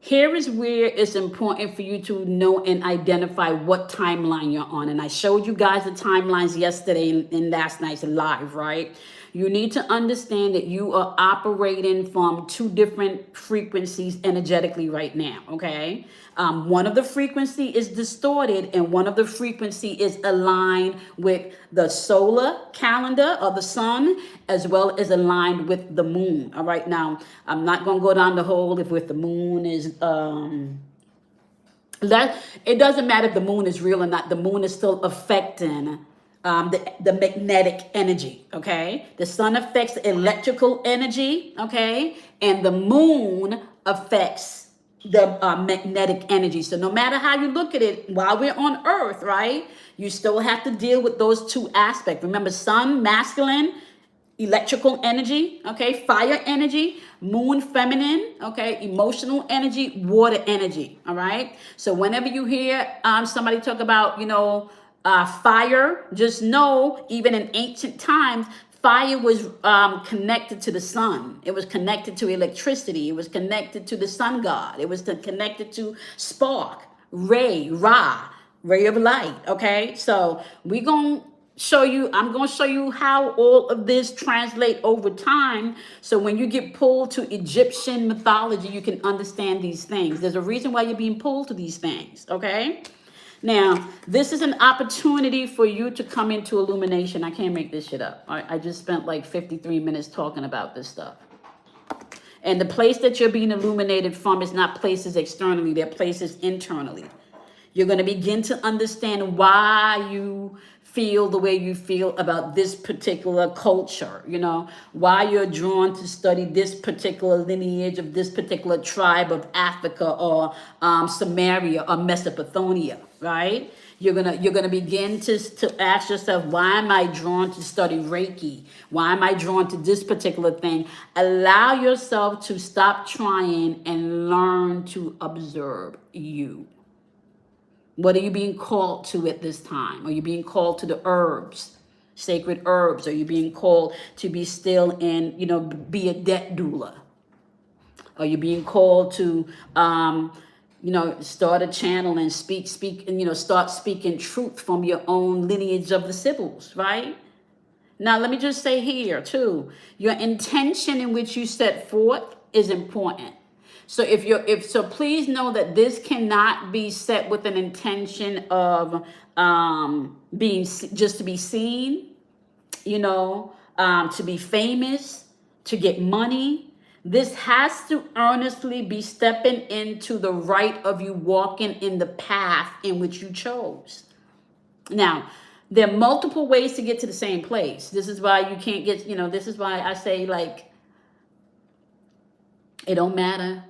here is where it's important for you to know and identify what timeline you're on. And I showed you guys the timelines yesterday in last night's live, right? You need to understand that you are operating from two different frequencies energetically right now, okay? One of the frequency is distorted and one of the frequency is aligned with the solar calendar of the sun, as well as aligned with the moon. All right, now I'm not going to go down the hole if with the moon is it doesn't matter if the moon is real or not. The moon is still affecting the magnetic energy, okay? The sun affects the electrical energy, okay? And the moon affects the magnetic energy. So no matter how you look at it, while we're on Earth, right, you still have to deal with those two aspects. Remember, sun, masculine, electrical energy, okay, fire energy, moon, feminine, okay, emotional energy, water energy, all right? So whenever you hear somebody talk about, fire, just know, even in ancient times, fire was connected to the sun. It was connected to electricity. It was connected to the sun god. It was connected to spark, ray, ray of light, okay? So I'm going to show you how all of this translate over time. So when you get pulled to Egyptian mythology, you can understand these things. There's a reason why you're being pulled to these things, okay? Now, this is an opportunity for you to come into illumination. I can't make this shit up. I just spent like 53 minutes talking about this stuff. And the place that you're being illuminated from is not places externally, they're places internally. You're going to begin to understand why you feel the way you feel about this particular culture, why you're drawn to study this particular lineage of this particular tribe of Africa or Samaria or Mesopotamia, right? You're gonna begin to ask yourself, why am I drawn to study Reiki? Why am I drawn to this particular thing? Allow yourself to stop trying and learn to observe you. What are you being called to at this time? Are you being called to the herbs, sacred herbs? Are you being called to be still and, be a debt doula? Are you being called to, start a channel and speak, and, start speaking truth from your own lineage of the Sibyls, right? Now, let me just say here too, your intention in which you set forth is important. So so please know that this cannot be set with an intention of being just to be seen, to be famous, to get money. This has to earnestly be stepping into the right of you walking in the path in which you chose. Now, there are multiple ways to get to the same place. This is why you can't get, this is why I say, like, it don't matter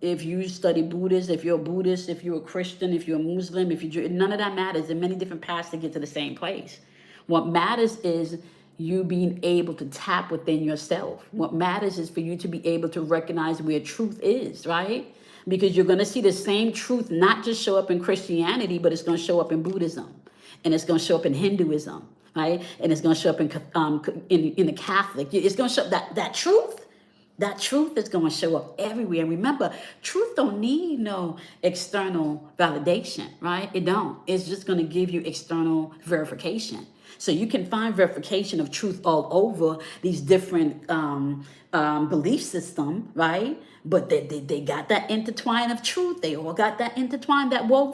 if you study Buddhist, if you're a Buddhist, if you're a Christian, if you're a Muslim, none of that matters. There are many different paths to get to the same place. What matters is you being able to tap within yourself. What matters is for you to be able to recognize where truth is, right? Because you're going to see the same truth not just show up in Christianity, but it's going to show up in Buddhism, and it's going to show up in Hinduism, right? And it's going to show up in the Catholic. It's going to show up that truth. That truth is going to show up everywhere. And remember, truth don't need no external validation, right? It don't. It's just going to give you external verification. So you can find verification of truth all over these different belief system, right? But they got that intertwine of truth. They all got that intertwine,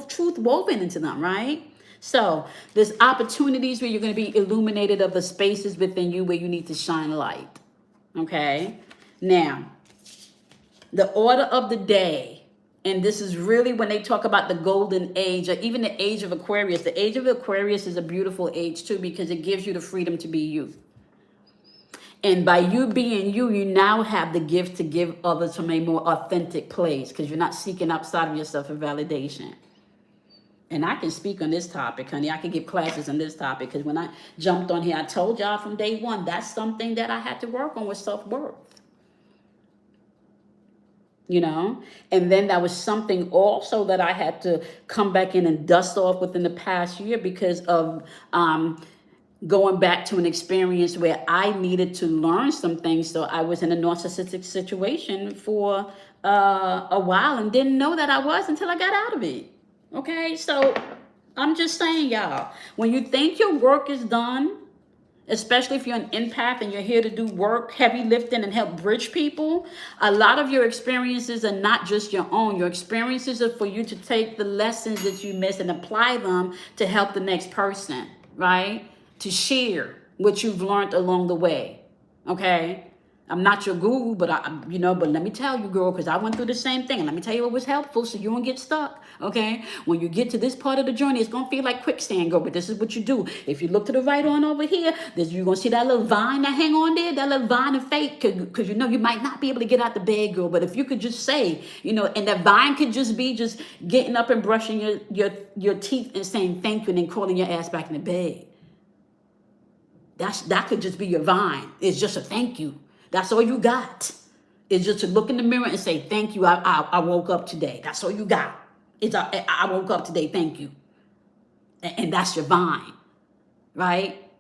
truth woven into them, right? So there's opportunities where you're going to be illuminated of the spaces within you where you need to shine light. Okay? Now, the order of the day, and this is really when they talk about the golden age, or even the age of Aquarius. The age of Aquarius is a beautiful age too, because it gives you the freedom to be you. And by you being you, you now have the gift to give others from a more authentic place, because you're not seeking outside of yourself for validation. And I can speak on this topic, honey. I can give classes on this topic, because when I jumped on here, I told y'all from day one, that's something that I had to work on with self-worth. And then that was something also that I had to come back in and dust off within the past year, because of going back to an experience where I needed to learn some things. So I was in a narcissistic situation for a while and didn't know that I was until I got out of it. Okay, so I'm just saying, y'all, when you think your work is done, especially if you're an empath and you're here to do work, heavy lifting, and help bridge people, a lot of your experiences are not just your own. Your experiences are for you to take the lessons that you missed and apply them to help the next person, right? To share what you've learned along the way, okay? I'm not your guru, but but let me tell you, girl, because I went through the same thing. And let me tell you what was helpful so you don't get stuck, okay? When you get to this part of the journey, it's going to feel like quicksand, girl, but this is what you do. If you look to the right on over here, you're going to see that little vine that hang on there, that little vine of faith, because you might not be able to get out the bed, girl, but if you could just say, and that vine could just be just getting up and brushing your teeth and saying thank you and then crawling your ass back in the bed. That could just be your vine. It's just a thank you. That's all you got. It's just to look in the mirror and say, thank you, I woke up today. That's all you got. I woke up today, thank you. And that's your vine, right?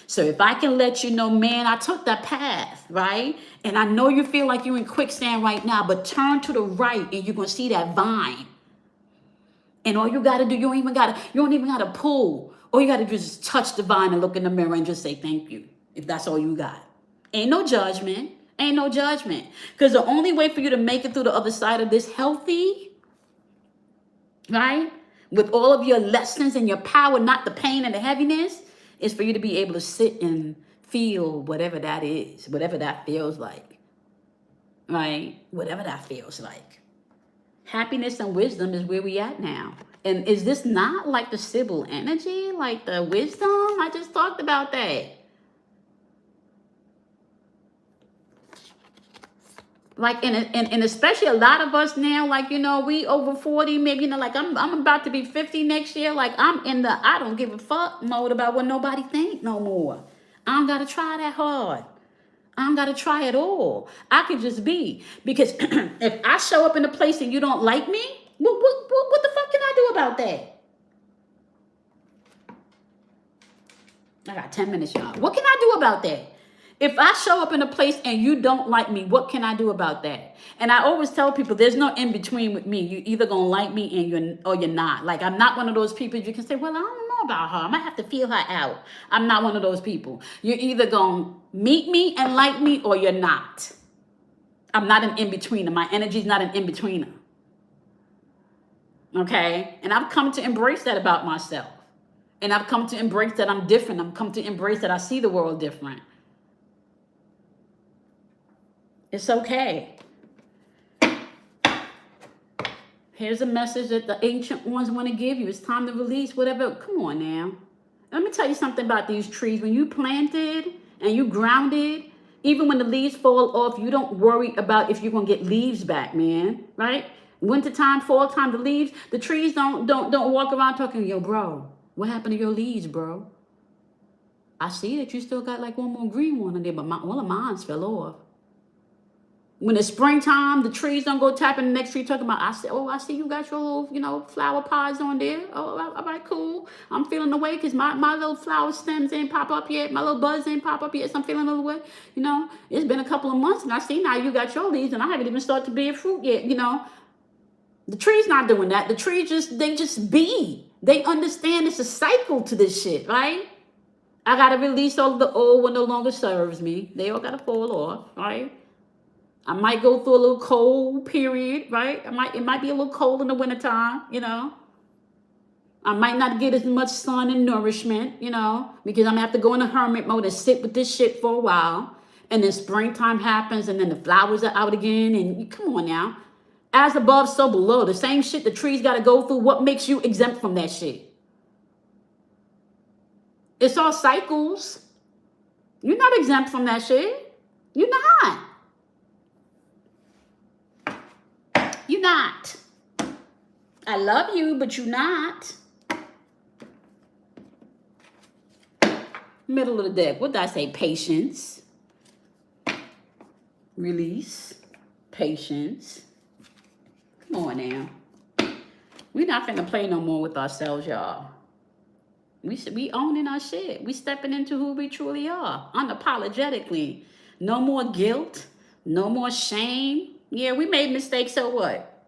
So if I can let you know, man, I took that path, right? And I know you feel like you're in quicksand right now, but turn to the right and you're going to see that vine. And all you got to do, you don't even got to pull. All you got to do is just touch the vine and look in the mirror and just say thank you, if that's all you got. Ain't no judgment. Ain't no judgment. Because the only way for you to make it through the other side of this healthy, right, with all of your lessons and your power, not the pain and the heaviness, is for you to be able to sit and feel whatever that is, whatever that feels like, right? Whatever that feels like. Happiness and wisdom is where we at now. And is this not like the Sybil energy, like the wisdom? I just talked about that. Like, and especially a lot of us now, like, we over 40, maybe, like I'm about to be 50 next year. Like, I'm in the I don't give a fuck mode about what nobody think no more. I don't got to try that hard. I don't got to try at all. I could just be. Because if I show up in a place and you don't like me, what the fuck can I do about that? I got 10 minutes, y'all. What can I do about that? If I show up in a place and you don't like me, what can I do about that? And I always tell people there's no in between with me. You either gonna like me or you're not. Like, I'm not one of those people you can say, well, I don't know. know about her. I might have to feel her out. I'm not one of those people. You're either going to meet me and like me or you're not. I'm not an in-betweener. My energy's not an in-betweener. Okay? And I've come to embrace that about myself. And I've come to embrace that I'm different. I've come to embrace that I see the world different. It's okay. Here's a message that the ancient ones want to give you. It's time to release whatever. Come on now. Let me tell you something about these trees. When you planted and you grounded, even when the leaves fall off, you don't worry about if you're going to get leaves back, man. Right? Wintertime, fall time, the trees don't walk around talking, yo, bro, what happened to your leaves, bro? I see that you still got like one more green one in there, but all of mine fell off. When it's springtime, the trees don't go tapping the next tree talking about, I see you got your little, flower pods on there. Oh, all right, cool. I'm feeling the way because my little flower stems ain't pop up yet. My little buds ain't pop up yet. So I'm feeling a little way. It's been a couple of months and I see now you got your leaves and I haven't even started to bear fruit yet, The tree's not doing that. The trees they just be. They understand it's a cycle to this shit, right? I got to release all of the old what no longer serves me. They all got to fall off, right? I might go through a little cold period, right? It might be a little cold in the wintertime, I might not get as much sun and nourishment, because I'm going to have to go in a hermit mode and sit with this shit for a while. And then springtime happens and then the flowers are out again. And come on now. As above, so below. The same shit the trees got to go through. What makes you exempt from that shit? It's all cycles. You're not exempt from that shit. You're not. You're not. I love you, but you're not. Middle of the deck. What did I say? Patience. Release. Patience. Come on now. We're not finna play no more with ourselves, y'all. We owning our shit. We stepping into who we truly are. Unapologetically. No more guilt. No more shame. Yeah, we made mistakes, so what?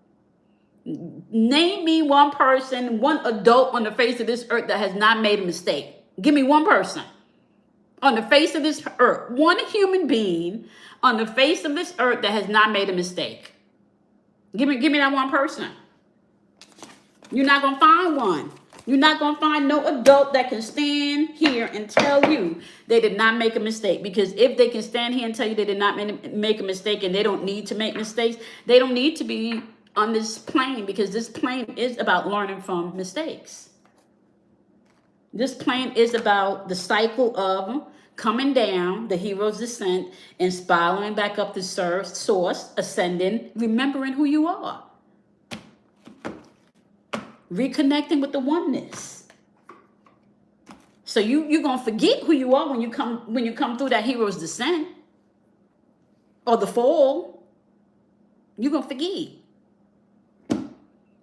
Name me one person, one adult on the face of this earth that has not made a mistake. Give me one person on the face of this earth. One human being on the face of this earth that has not made a mistake. Give me that one person. You're not going to find one. You're not going to find no adult that can stand here and tell you they did not make a mistake. Because if they can stand here and tell you they did not make a mistake and they don't need to make mistakes, they don't need to be on this plane, because this plane is about learning from mistakes. This plane is about the cycle of coming down, the hero's descent, and spiraling back up the source, ascending, remembering who you are. Reconnecting with the oneness. So you're gonna forget who you are when you come through that hero's descent or the fall. You're gonna forget.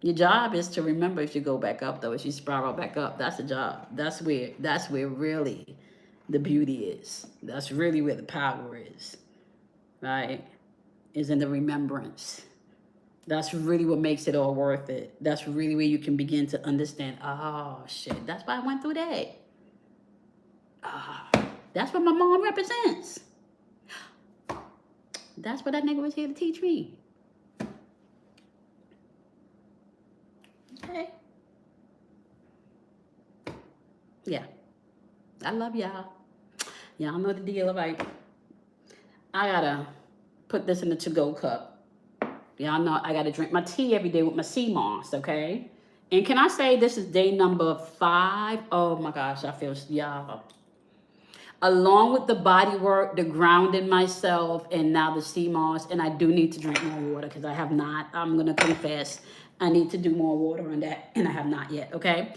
Your job is to remember if you go back up, though, if you spiral back up. That's the job. That's where really the beauty is. That's really where the power is, right? Is in the remembrance. That's really what makes it all worth it. That's really where you can begin to understand, oh, shit, that's why I went through that. That's what my mom represents. That's what that nigga was here to teach me. Okay. Yeah. I love y'all. Y'all know the deal, right? I gotta put this in the to-go cup. Y'all know I gotta drink my tea every day with my sea moss, okay? And can I say this is day number 5? Oh my gosh, I feel, y'all. Along with the body work, the grounding myself, and now the sea moss, and I do need to drink more water because I have not. I'm gonna confess, I need to do more water on that, and I have not yet, okay?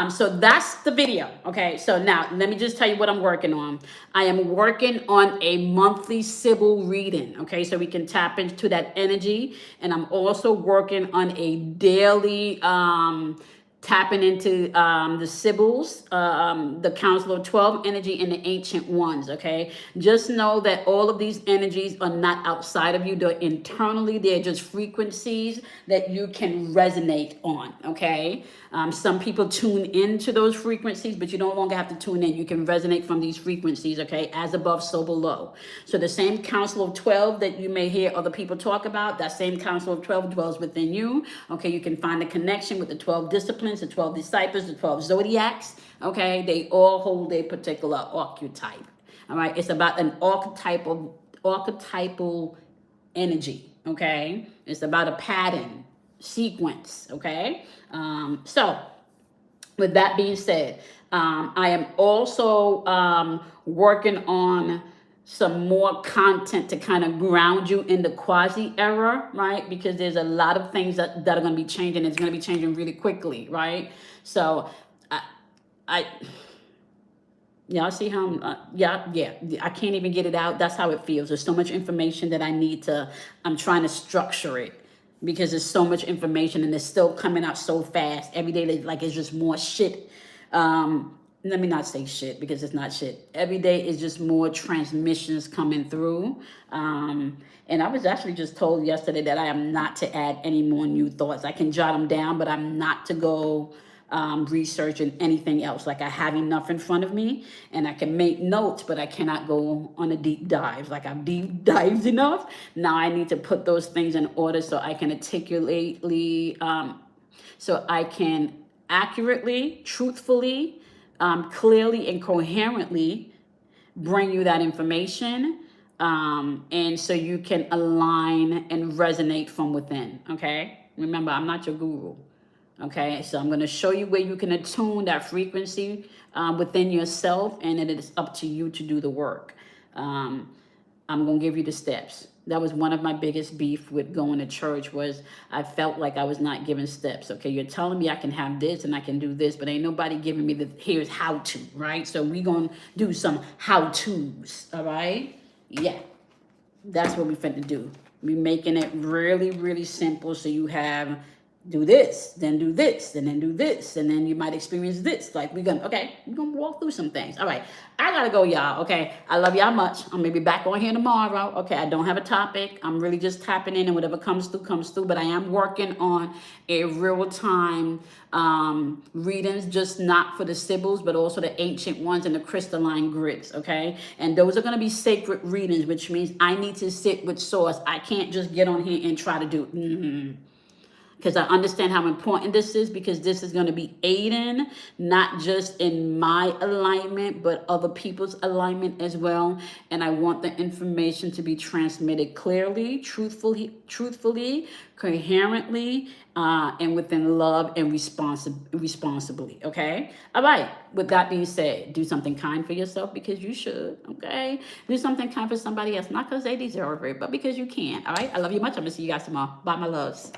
So that's the video, okay? So now, let me just tell you what I'm working on. I am working on a monthly Sybil reading, okay? So we can tap into that energy, and I'm also working on a daily tapping into the Sibyls, the Council of 12 energy, and the Ancient Ones, okay? Just know that all of these energies are not outside of you. They're internally. They're just frequencies that you can resonate on, okay? Some people tune into those frequencies, but you no longer have to tune in. You can resonate from these frequencies, okay? As above, so below. So the same Council of 12 that you may hear other people talk about, that same Council of 12 dwells within you, okay? You can find a connection with the 12 disciplines, the 12 disciples, the 12 zodiacs, okay? They all hold a particular archetype, all right? It's about an archetypal energy, okay? It's about a pattern, sequence, okay? So with that being said, I am also working on some more content to kind of ground you in the quasi era, right? Because there's a lot of things that are going to be changing. It's going to be changing really quickly, right? So I yeah, I see how I can't even get it out. That's how it feels. There's so much information that I'm trying to structure it because there's so much information and it's still coming out so fast. Every day, like it's just more shit. Let me not say shit because it's not shit. Every day is just more transmissions coming through. And I was actually just told yesterday that I am not to add any more new thoughts. I can jot them down, but I'm not to go researching anything else. Like I have enough in front of me and I can make notes, but I cannot go on a deep dive. Like I've deep dived enough. Now I need to put those things in order so I can articulately, so I can accurately, truthfully, clearly and coherently bring you that information. And so you can align and resonate from within. Okay. Remember, I'm not your guru. Okay, so I'm going to show you where you can attune that frequency within yourself, and it is up to you to do the work. I'm going to give you the steps. That was one of my biggest beef with going to church was I felt like I was not given steps. Okay, you're telling me I can have this and I can do this, but ain't nobody giving me the here's how to, right? So we're going to do some how-tos, all right? Yeah, that's what we finna do. We're making it really, really simple so you have do this, then do this, and then do this, and then you might experience this. Like we're gonna walk through some things. All right, I gotta go, y'all. Okay, I love y'all much. I'm gonna be back on here tomorrow. Okay, I don't have a topic. I'm really just tapping in, and whatever comes through, comes through. But I am working on a real time readings, just not for the Sibyls, but also the Ancient Ones and the crystalline grids. Okay, and those are gonna be sacred readings, which means I need to sit with source. I can't just get on here and try to do. Because I understand how important this is, because this is going to be aiding not just in my alignment, but other people's alignment as well. And I want the information to be transmitted clearly, truthfully, coherently, and within love and responsibly. Okay. All right. With that being said, do something kind for yourself because you should. Okay. Do something kind for somebody else, not because they deserve it, but because you can. All right. I love you much. I'm going to see you guys tomorrow. Bye, my loves.